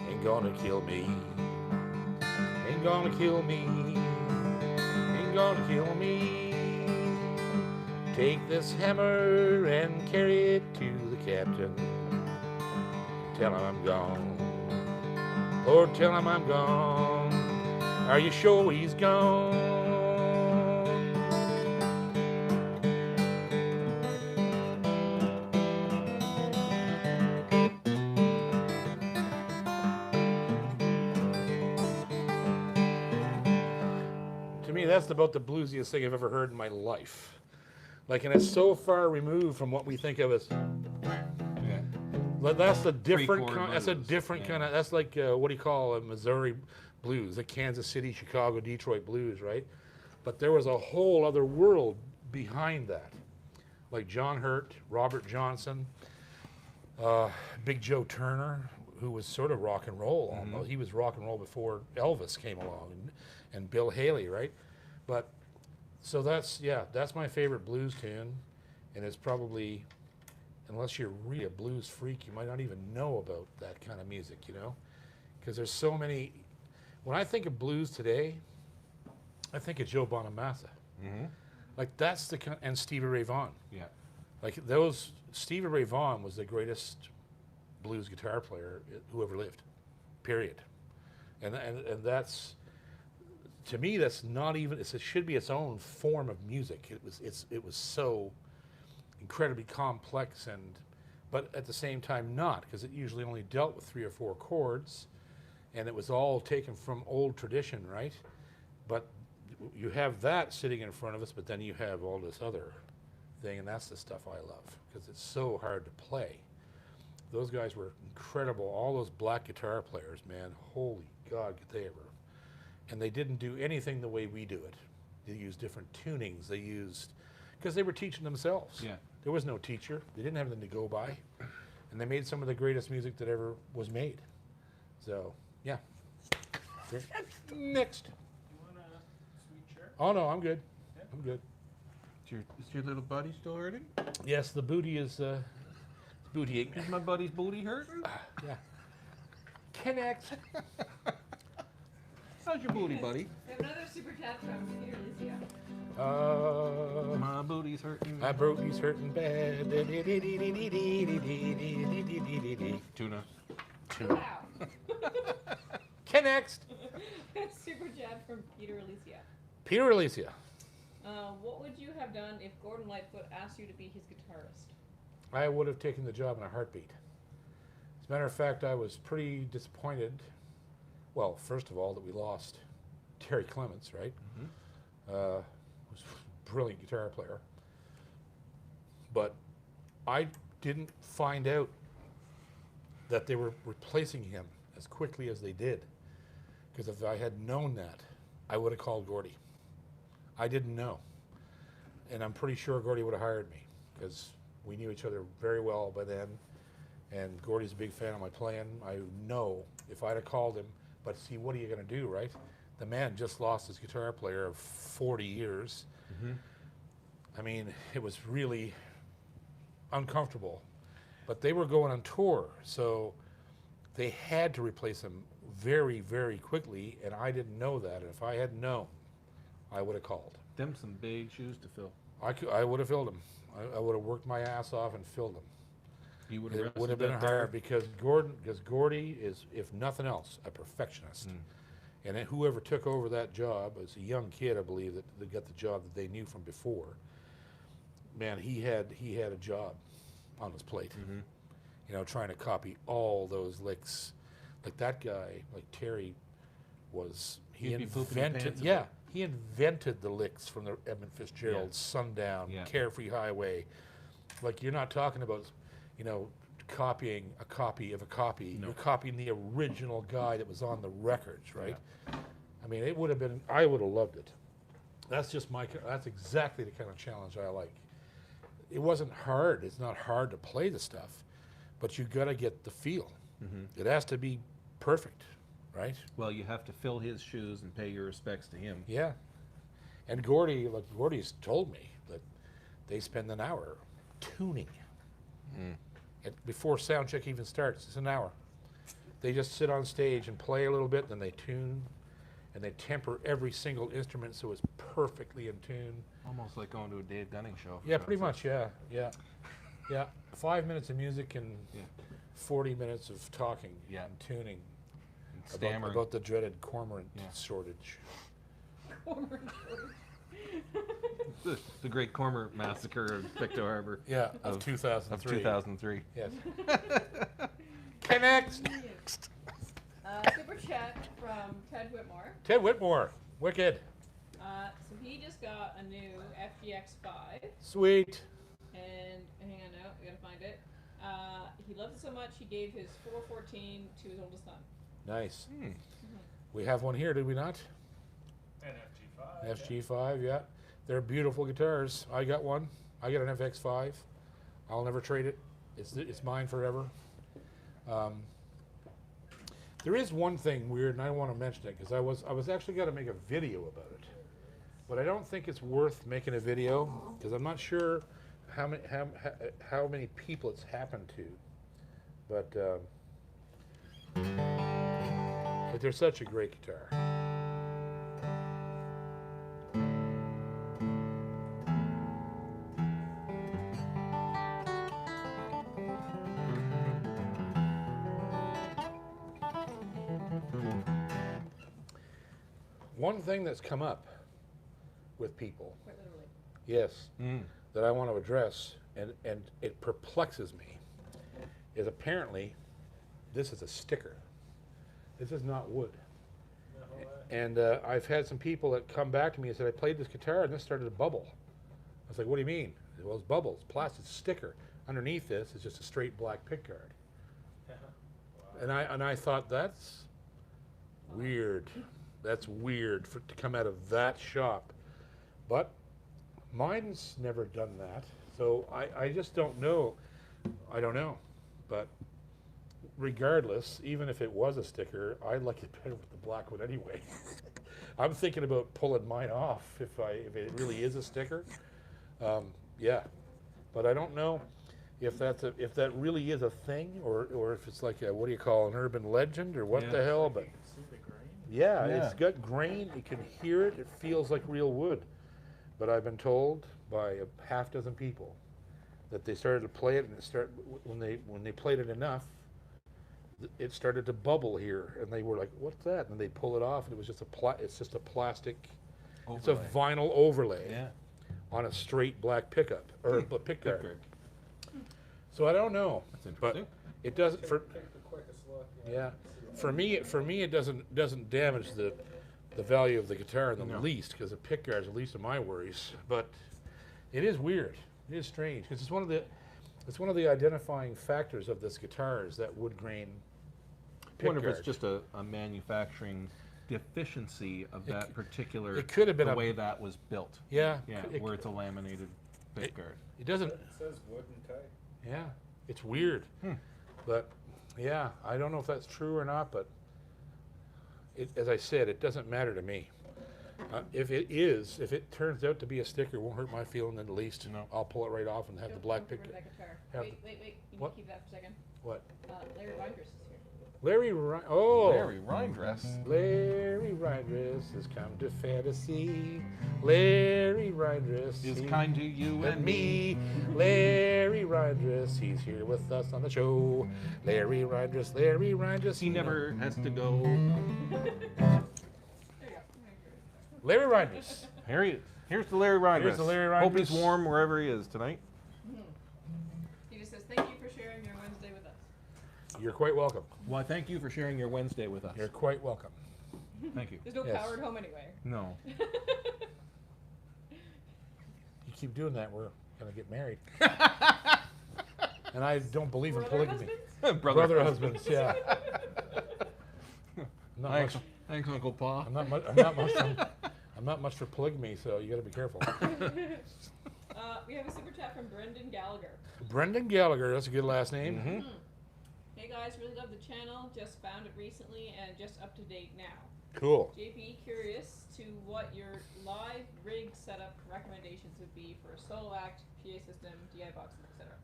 Ain't gonna kill me. Ain't gonna kill me. Ain't gonna kill me. Take this hammer and carry it to the captain. Tell him I'm gone. Lord, tell him I'm gone. Are you sure he's gone? To me, that's about the bluesiest thing I've ever heard in my life. Like, and it's so far removed from what we think of as. Yeah. But that's a different Three-chord kind. That's a blues, different yeah. kind of. That's like what do you call a Missouri blues, the Kansas City, Chicago, Detroit blues, right? But there was a whole other world behind that, like John Hurt, Robert Johnson, Big Joe Turner, who was sort of rock and roll. Almost. He was rock and roll before Elvis came along, and Bill Haley, right? But so that's my favorite blues tune, and it's probably, unless you're really a blues freak, you might not even know about that kind of music, you know? Because there's so many. When I think of blues today, I think of Joe Bonamassa. Mm-hmm. Like that's the kind, and Stevie Ray Vaughan. Yeah. Like those, Stevie Ray Vaughan was the greatest blues guitar player who ever lived, period. And that's, to me, that's not even. It should be its own form of music. It was so incredibly complex but at the same time not, because it usually only dealt with 3 or 4 chords, and it was all taken from old tradition, right? But you have that sitting in front of us, but then you have all this other thing, and that's the stuff I love, because it's so hard to play. Those guys were incredible. All those black guitar players, man, holy God, could they ever. And they didn't do anything the way we do it. They used different tunings. They used, because they were teaching themselves. Yeah. There was no teacher. They didn't have anything to go by. And they made some of the greatest music that ever was made. So, yeah. Next. You want a sweet shirt? Oh, no, I'm good. Yeah. I'm good. Is your little buddy still hurting? Yes, the booty is bootying. Is my buddy's booty hurting? Yeah. Connect. How's your booty, buddy? We have another super chat from Peter Alicia. My booty's hurting. My booty's hurting bad. Tuna. Wow. Connect. Super chat from Peter Alicia. Peter Alicia. What would you have done if Gordon Lightfoot asked you to be his guitarist? I would have taken the job in a heartbeat. As a matter of fact, I was pretty disappointed. Well, first of all, that we lost Terry Clements, right? Was a brilliant guitar player. But I didn't find out that they were replacing him as quickly as they did. Because if I had known that, I would have called Gordy. I didn't know. And I'm pretty sure Gordy would have hired me, because we knew each other very well by then. And Gordy's a big fan of my playing. I know if I'd have called him, but see, what are you going to do, right? The man just lost his guitar player of 40 years. I mean, it was really uncomfortable. But they were going on tour, so they had to replace him very, very quickly, and I didn't know that. And if I had known, I would have called. Them some big shoes to fill. I would have filled them. I would have worked my ass off and filled them. You would It would have been hard, because Gordy is, if nothing else, a perfectionist. And then whoever took over that job, as a young kid, I believe, that got the job that they knew from before, man, he had a job on his plate. You know, trying to copy all those licks. Like that guy, like Terry, he He'd be pooping his invented, pants yeah, he invented the licks from the Edmund Fitzgerald, Yeah. Sundown, Yeah. Carefree Highway. Like, you're not talking about, you know, copying a copy of a copy. No. You're copying the original guy that was on the records, right? I mean, it would have been, I would have loved it. That's exactly the kind of challenge I like. It wasn't hard. It's not hard to play the stuff, but you got to get the feel. It has to be perfect, right? Well, you have to fill his shoes and pay your respects to him. Yeah. And Gordy's told me that they spend an hour tuning. Before sound check even starts, it's an hour. They just sit on stage and play a little bit, then they tune, and they temper every single instrument so it's perfectly in tune. Almost like going to a Dave Gunning show. Yeah, pretty much, yeah. 5 minutes of music and Yeah. 40 minutes of talking Yeah. and tuning Stammering. about the dreaded cormorant Yeah. shortage. the Great Cormier Massacre of Pictou Harbor. Yeah, of Of 2003. 2003. Yes. Connect. Super chat from Ted Whitmore. Ted Whitmore, wicked, So he just got a new FGX5, sweet. and hang on now, we gotta find it. He loves it so much he gave his 414 to his oldest son. Nice. We have one here, did we not? And FG5. FG5, yeah. They're beautiful guitars. I got one. I got an FX5. I'll never trade it. It's mine forever. There is one thing weird, and I want to mention it because I was actually going to make a video about it, but I don't think it's worth making a video because I'm not sure how many people it's happened to. But they're such a great guitar. One thing that's come up with people, Quite literally. yes, Mm. that I want to address, and it perplexes me, is apparently this is a sticker. This is not wood. No way. And I've had some people that come back to me and said, I played this guitar and this started to bubble. I was like, what do you mean? They said, well, it's bubbles, plastic sticker. Underneath this is just a straight black pickguard. Wow. And I thought, that's weird. That's weird to come out of that shop. But mine's never done that. So I just don't know. I don't know. But regardless, even if it was a sticker, I like it better with the black one anyway. I'm thinking about pulling mine off if it really is a sticker. Yeah, but I don't know if that really is a thing, or if it's like what do you call an urban legend, or what Yeah. the hell. You But can see the grain. yeah, Yeah. it's got grain. You can hear it. It feels like real wood. But I've been told by a half dozen people that they started to play it, and when they played it enough, it started to bubble here, and they were like, "What's that?" And they pull it off, and it was just it's just a plastic. It's a Overlay. vinyl overlay Yeah. on a straight black pickup or a pickguard. Pickguard. So I don't know, That's but interesting. it doesn't for Take the quickest look. yeah. For me it doesn't damage the value of the guitar in the No. least, because the pickguard's the least of my worries. But it is weird. It is strange, because it's one of the identifying factors of this guitar is that wood grain I wonder if pickguard. it's just a manufacturing deficiency of that particular, it could have been the a- way that was built. Yeah, Yeah, it, where it's a laminated pickguard. it doesn't. It says wooden type. Yeah, it's weird. Hmm. But yeah, I don't know if that's true or not, but as I said, it doesn't matter to me. If it turns out to be a sticker, it won't hurt my feeling in the least. No. I'll pull it right off and have the Don't black get rid pick. of that guitar. have Wait. You need What? to keep that for a second. What? Larry Reinders is here. Larry Larry Reindress. Larry Reindress has come to fantasy. Larry Reindress Is he kind to you and me. Larry Reindress, he's here with us on the show. Larry Reindress. He never has to go. There you go. Larry Reindress. Here's the Larry Reindress. Here's the Larry Hope he's Reindress. warm wherever he is tonight. He just says, thank you for sharing your Wednesday with us. You're quite welcome. Well, thank you for sharing your Wednesday with us. You're quite welcome. Thank you. There's no Yes. power at home anyway. No. You keep doing that, we're gonna get married. And I don't believe in Brother polygamy. husbands? Brother husbands, yeah. I'm not Thanks, much. thanks, Uncle Pa. I'm not much for polygamy, so you got to be careful. We have a super chat from Brendan Gallagher. Brendan Gallagher, that's a good last name. Mhm. Hey guys, really love the channel. Just found it recently and just up to date now. Cool. JP, curious to what your live rig setup recommendations would be for a solo act, PA system, DI box, etc.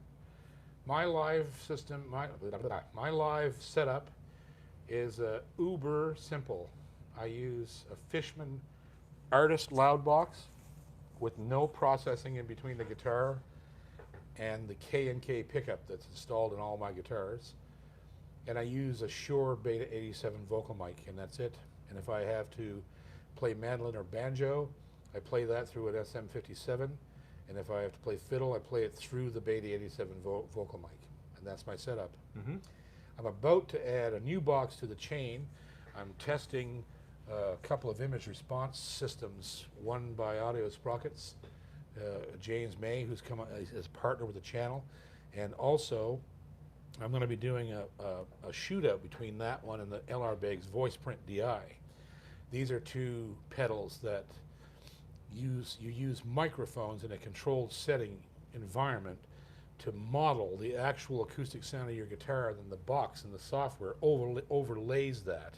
My live system, my live setup is uber simple. I use a Fishman Artist loud box with no processing in between the guitar and the K&K pickup that's installed in all my guitars. And I use a Shure Beta 87 vocal mic, and that's it. And if I have to play mandolin or banjo, I play that through an SM57. And if I have to play fiddle, I play it through the Beta 87 vocal mic. And that's my setup. Mhm. I'm about to add a new box to the chain. I'm testing a couple of image response systems, one by Audio Sprockets, James May, who's come as a partner with the channel, and also I'm going to be doing a shootout between that one and the LR Baggs Voice Print DI. These are two pedals that you use microphones in a controlled setting environment to model the actual acoustic sound of your guitar, and then the box and the software overlays that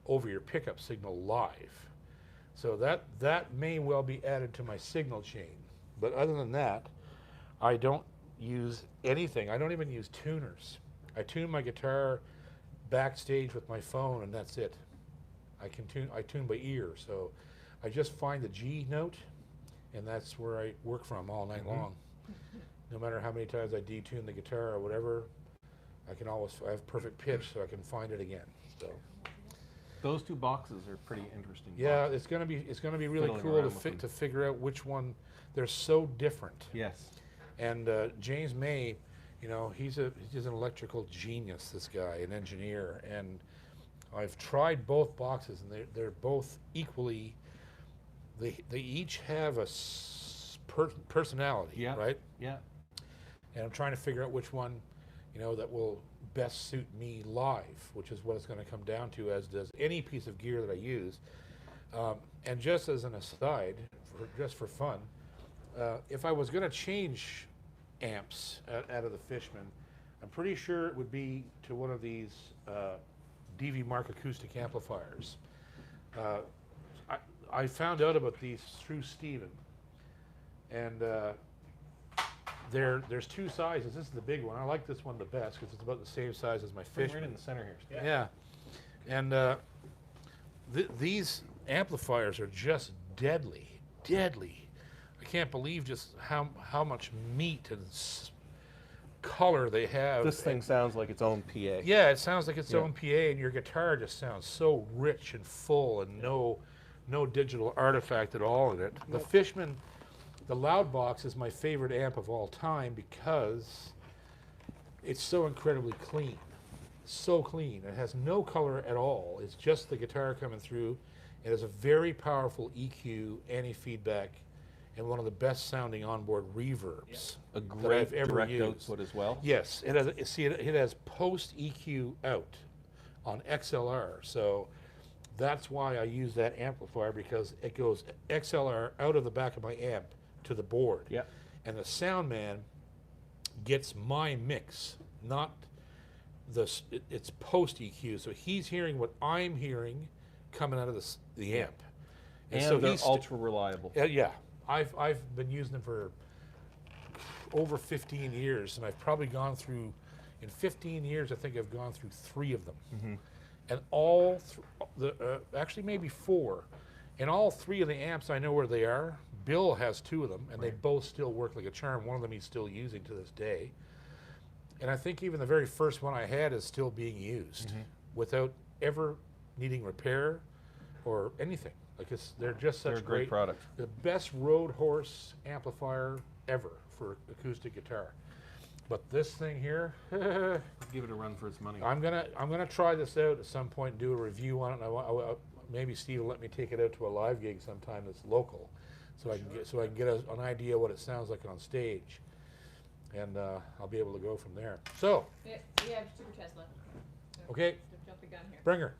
over your pickup signal live. So that may well be added to my signal chain. But other than that, I don't use anything. I don't even use tuners. I tune my guitar backstage with my phone, and that's it. I tune by ear, so I just find the G note, and that's where I work from all night long. No matter how many times I detune the guitar or whatever, I have perfect pitch, so I can find it again. So Those two boxes are pretty interesting. Yeah, boxes. it's gonna be really Fiddling cool around with them. to figure out which one. They're so different. Yes. And James May, you know, he's an electrical genius. This guy, an engineer, and I've tried both boxes, and they're both equally. They each have a personality, Yeah. right? Yeah. And I'm trying to figure out which one, you know, that will best suit me live, which is what it's going to come down to, as does any piece of gear that I use. And just as an aside, just for fun, if I was going to change amps out of the Fishman, I'm pretty sure it would be to one of these DV Mark acoustic amplifiers. I found out about these through Steven, and there's two sizes. This is the big one. I like this one the best because it's about the same size as my Bring Fishman. right in the center here, Steve. Yeah, and these amplifiers are just deadly. I can't believe just how much meat and color they have. This thing sounds like its own PA. Yeah, it sounds like its Yeah. own PA, and your guitar just sounds so rich and full, and no digital artifact at all in it. The Fishman, the Loud Box, is my favorite amp of all time because it's so incredibly clean. So clean. It has no color at all. It's just the guitar coming through. It has a very powerful EQ, anti-feedback, and one of the best sounding onboard reverbs A that great I've ever direct used. output as well. Yes, it has. See, it has post EQ out on XLR, so that's why I use that amplifier, because it goes XLR out of the back of my amp to the board. Yeah. And the sound man gets my mix, not it's post EQ, so he's hearing what I'm hearing coming out of the amp. And so they're he's ultra reliable. yeah, I've been using them for over 15 years, and I've probably gone through, in 15 years, I think I've gone through 3 of them. Mm-hmm. And all, actually maybe 4, and all 3 of the amps I know where they are. Bill has 2 of them, and they both still work like a charm. One of them he's still using to this day. And I think even the very first one I had is still being used without ever needing repair or anything. Like they're just They're such a great product. the best road horse amplifier ever for acoustic guitar. But this thing here, Give it a run for its money. I'm gonna try this out at some point and do a review on it. And maybe Steve will let me take it out to a live gig sometime that's local, so I can get an idea what it sounds like on stage, and I'll be able to go from there. So Yeah, we have super chats left. So okay, jump the gun here. bring her.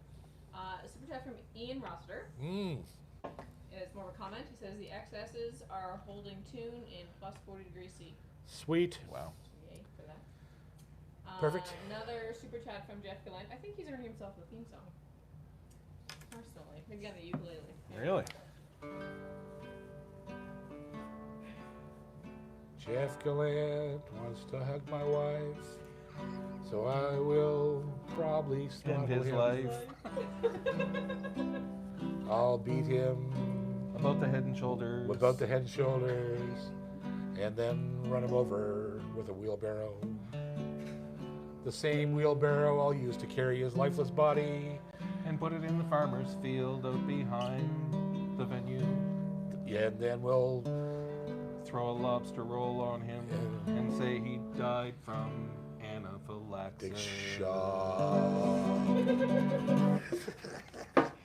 Super chat from Ian Rossiter. It's more of a comment. He says the XS's are holding tune in plus 40 degrees C. Sweet. Wow. Yay for that. Perfect. Another super chat from Jeff Gallant. I think he's earning himself a theme song. Personally, maybe on the ukulele. Yeah. Really? Jeff Gallant wants to hug my wife, so I will probably End throttle his him. life. I'll beat him About the Head and Shoulders. about the head and shoulders, and then run him over with a wheelbarrow. The same wheelbarrow I'll use to carry his lifeless body. And put it in the farmer's field out behind the venue. Yeah, and then we'll Throw a lobster roll on him and say he died from anaphylaxis. shot.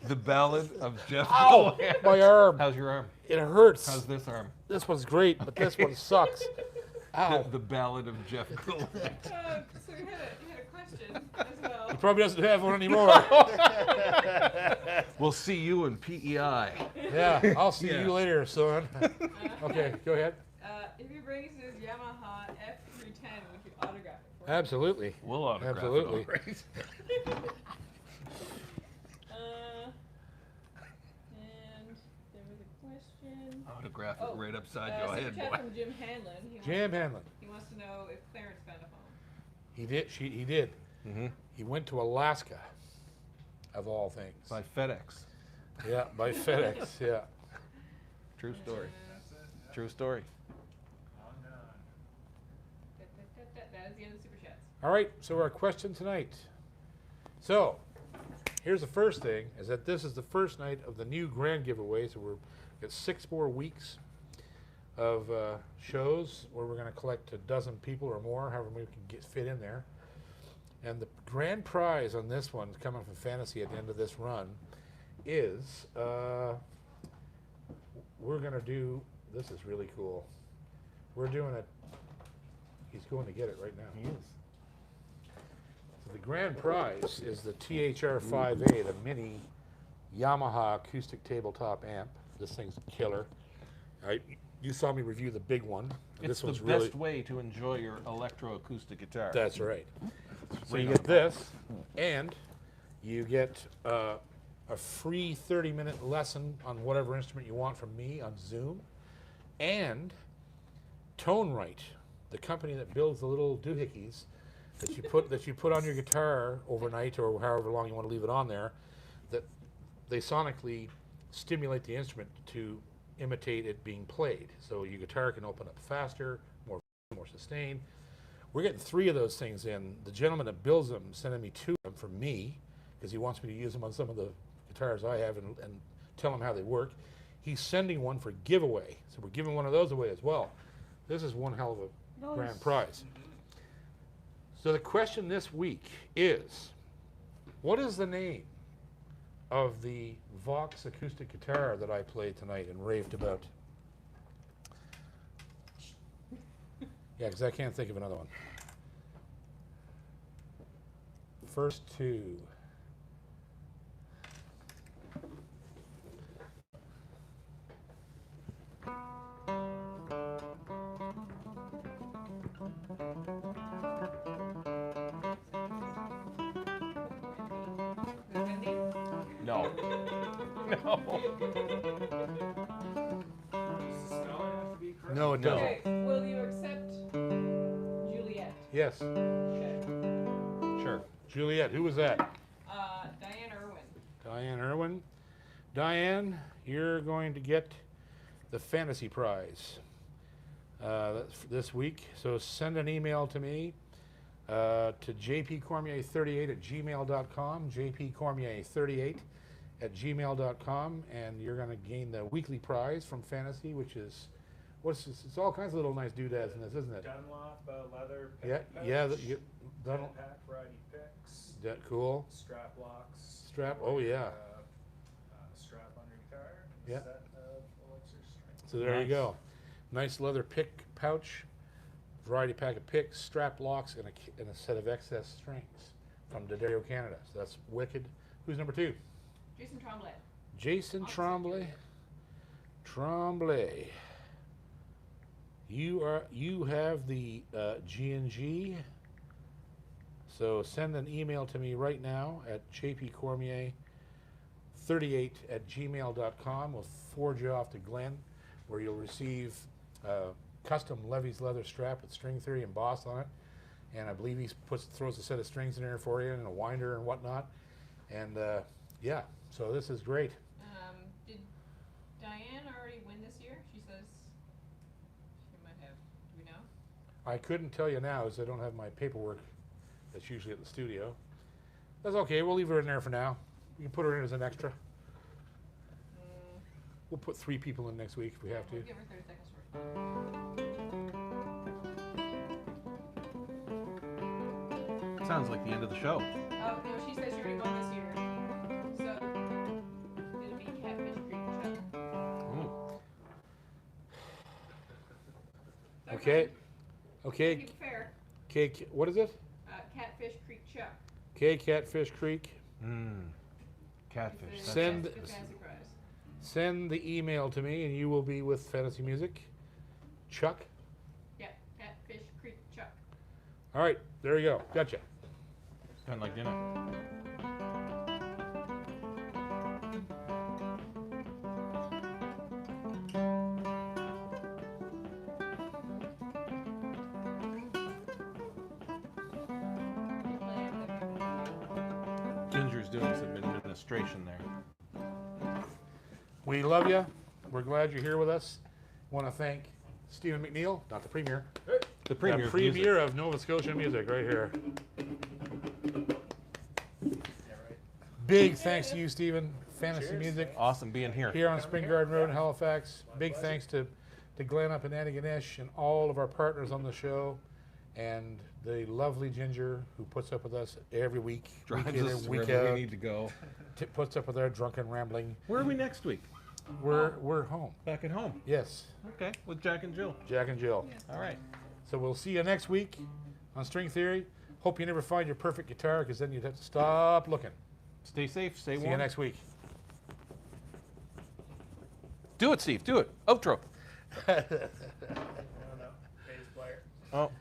The Ballad of Jeff Ow! Gallant. My arm. How's your arm? It hurts. How's this arm? This one's great, but this one sucks. Ow. The Ballad of Jeff Gallant. So you had a question as well. He probably doesn't have one anymore. We'll see you in PEI. Yeah, I'll see Yeah. you later, son. Okay, go ahead. If he brings his Yamaha F310, would you autograph it for him? Absolutely. We'll autograph Absolutely. it, all right? And there was a question. Autograph it right upside. Go Super ahead, chat boy. from Jim Hanlon. Jim Hanlon. He wants to know if Clarence found a home. He did. He did. Mm-hmm. He went to Alaska, of all things. By FedEx. Yeah, by FedEx. Yeah. True story. That's it. True story. On down. That is the end of the super chats. All right. So our question tonight. So, here's the first thing, is that this is the first night of the new grand giveaway, so we've got 6 more weeks of shows where we're going to collect a dozen people or more, however many we can fit in there. And the grand prize on this one, coming from Fantasy at the end of this run, is we're going to do, this is really cool. We're doing it, he's going to get it right now. He is. So the grand prize is the THR-5A, the mini Yamaha acoustic tabletop amp. This thing's killer. You saw me review the big one. It's This the one's best really, way to enjoy your electroacoustic guitar. that's right. So right you on get this, and you get a free 30-minute lesson on whatever instrument you want from me on Zoom, and Tone Right, the company that builds the little doohickeys that you put on your guitar overnight or however long you want to leave it on there, that they sonically stimulate the instrument to imitate it being played. So your guitar can open up faster, more sustained. We're getting 3 of those things in. The gentleman that builds them sending me 2 of them for me because he wants me to use them on some of the guitars I have and tell him how they work. He's sending one for giveaway, so we're giving one of those away as well. This is one hell of a grand prize. So the question this week is, what is the name of the Vox acoustic guitar that I played tonight and raved about? Yeah, because I can't think of another one. First 2. No. No. No, it No. doesn't. Okay, will you accept Juliet? Yes, Okay. Sure. Juliet. Who was that? Diane Irwin. Diane Irwin. Diane, you're going to get the Fantasy Prize that's this week. So send an email to me to jpcormier38@gmail.com, jpcormier38@gmail.com, and you're going to gain the weekly prize from Fantasy, which is, it's all kinds of little nice doodads in this, isn't it? Dunlop leather Yeah, pick yeah. pouch, Dunlop. pack variety picks, That cool. strap locks. Strap, oh yeah. Strap on your guitar. And Yeah. a set of elixir strings. So there you Nice. go. Nice leather pick pouch, variety pack of picks, strap locks, and a set of excess strings from D'Addario, Canada. So that's wicked. Who's number 2? Jason Tremblay. Jason Awesome. Tremblay. Tremblay. You have the G&G. So send an email to me right now at jpcormier38@gmail.com. We'll forward you off to Glenn, where you'll receive custom Levy's leather strap with string theory embossed on it. And I believe he throws a set of strings in there for you and a winder and whatnot. And yeah, so this is great. Did Diane already win this year? She says she might have. Do we know? I couldn't tell you now as I don't have my paperwork that's usually at the studio. That's okay, we'll leave her in there for now. You can put her in as an extra. We'll put 3 people in next week if we have to. We'll give her 30 seconds first. Sounds like the end of the show. Oh, no, she says she already won this year. So, it'll be Catfish Creek Chuck. Mm. Okay. Okay. Keep it fair. Okay. What is it? Catfish Creek Chuck. Okay. Catfish Creek. Catfish. It's that's Send- a fancy prize. Send the email to me, and you will be with Fantasy Music. Chuck. Yeah, Catfish Creek Chuck. All right. There you go. Gotcha. kind of like dinner. Ginger's doing some administration there. We love you. We're glad you're here with us. Want to thank Stephen McNeil, not the premier. The premier. The premier of Nova Scotia music, right here. Yeah, right. Big thanks to you, Stephen. Fantasy Cheers. Music Awesome being here. here on Spring Garden Road in Halifax. Big thanks to Glenn up in Antigonish and all of our partners on the show, and the lovely Ginger who puts up with us every week, Drives week in us and week wherever out. we need to go. Puts up with our drunken rambling. Where are we next week? We're home. Back at home. Yes, Okay, with Jack and Jill. Jack and Jill. All right. So we'll see you next week on String Theory. Hope you never find your perfect guitar, because then you'd have to stop looking. Stay safe. Stay See warm. you next week. Do it, Steve. Do it. Outro. I don't know. Bass player. Oh.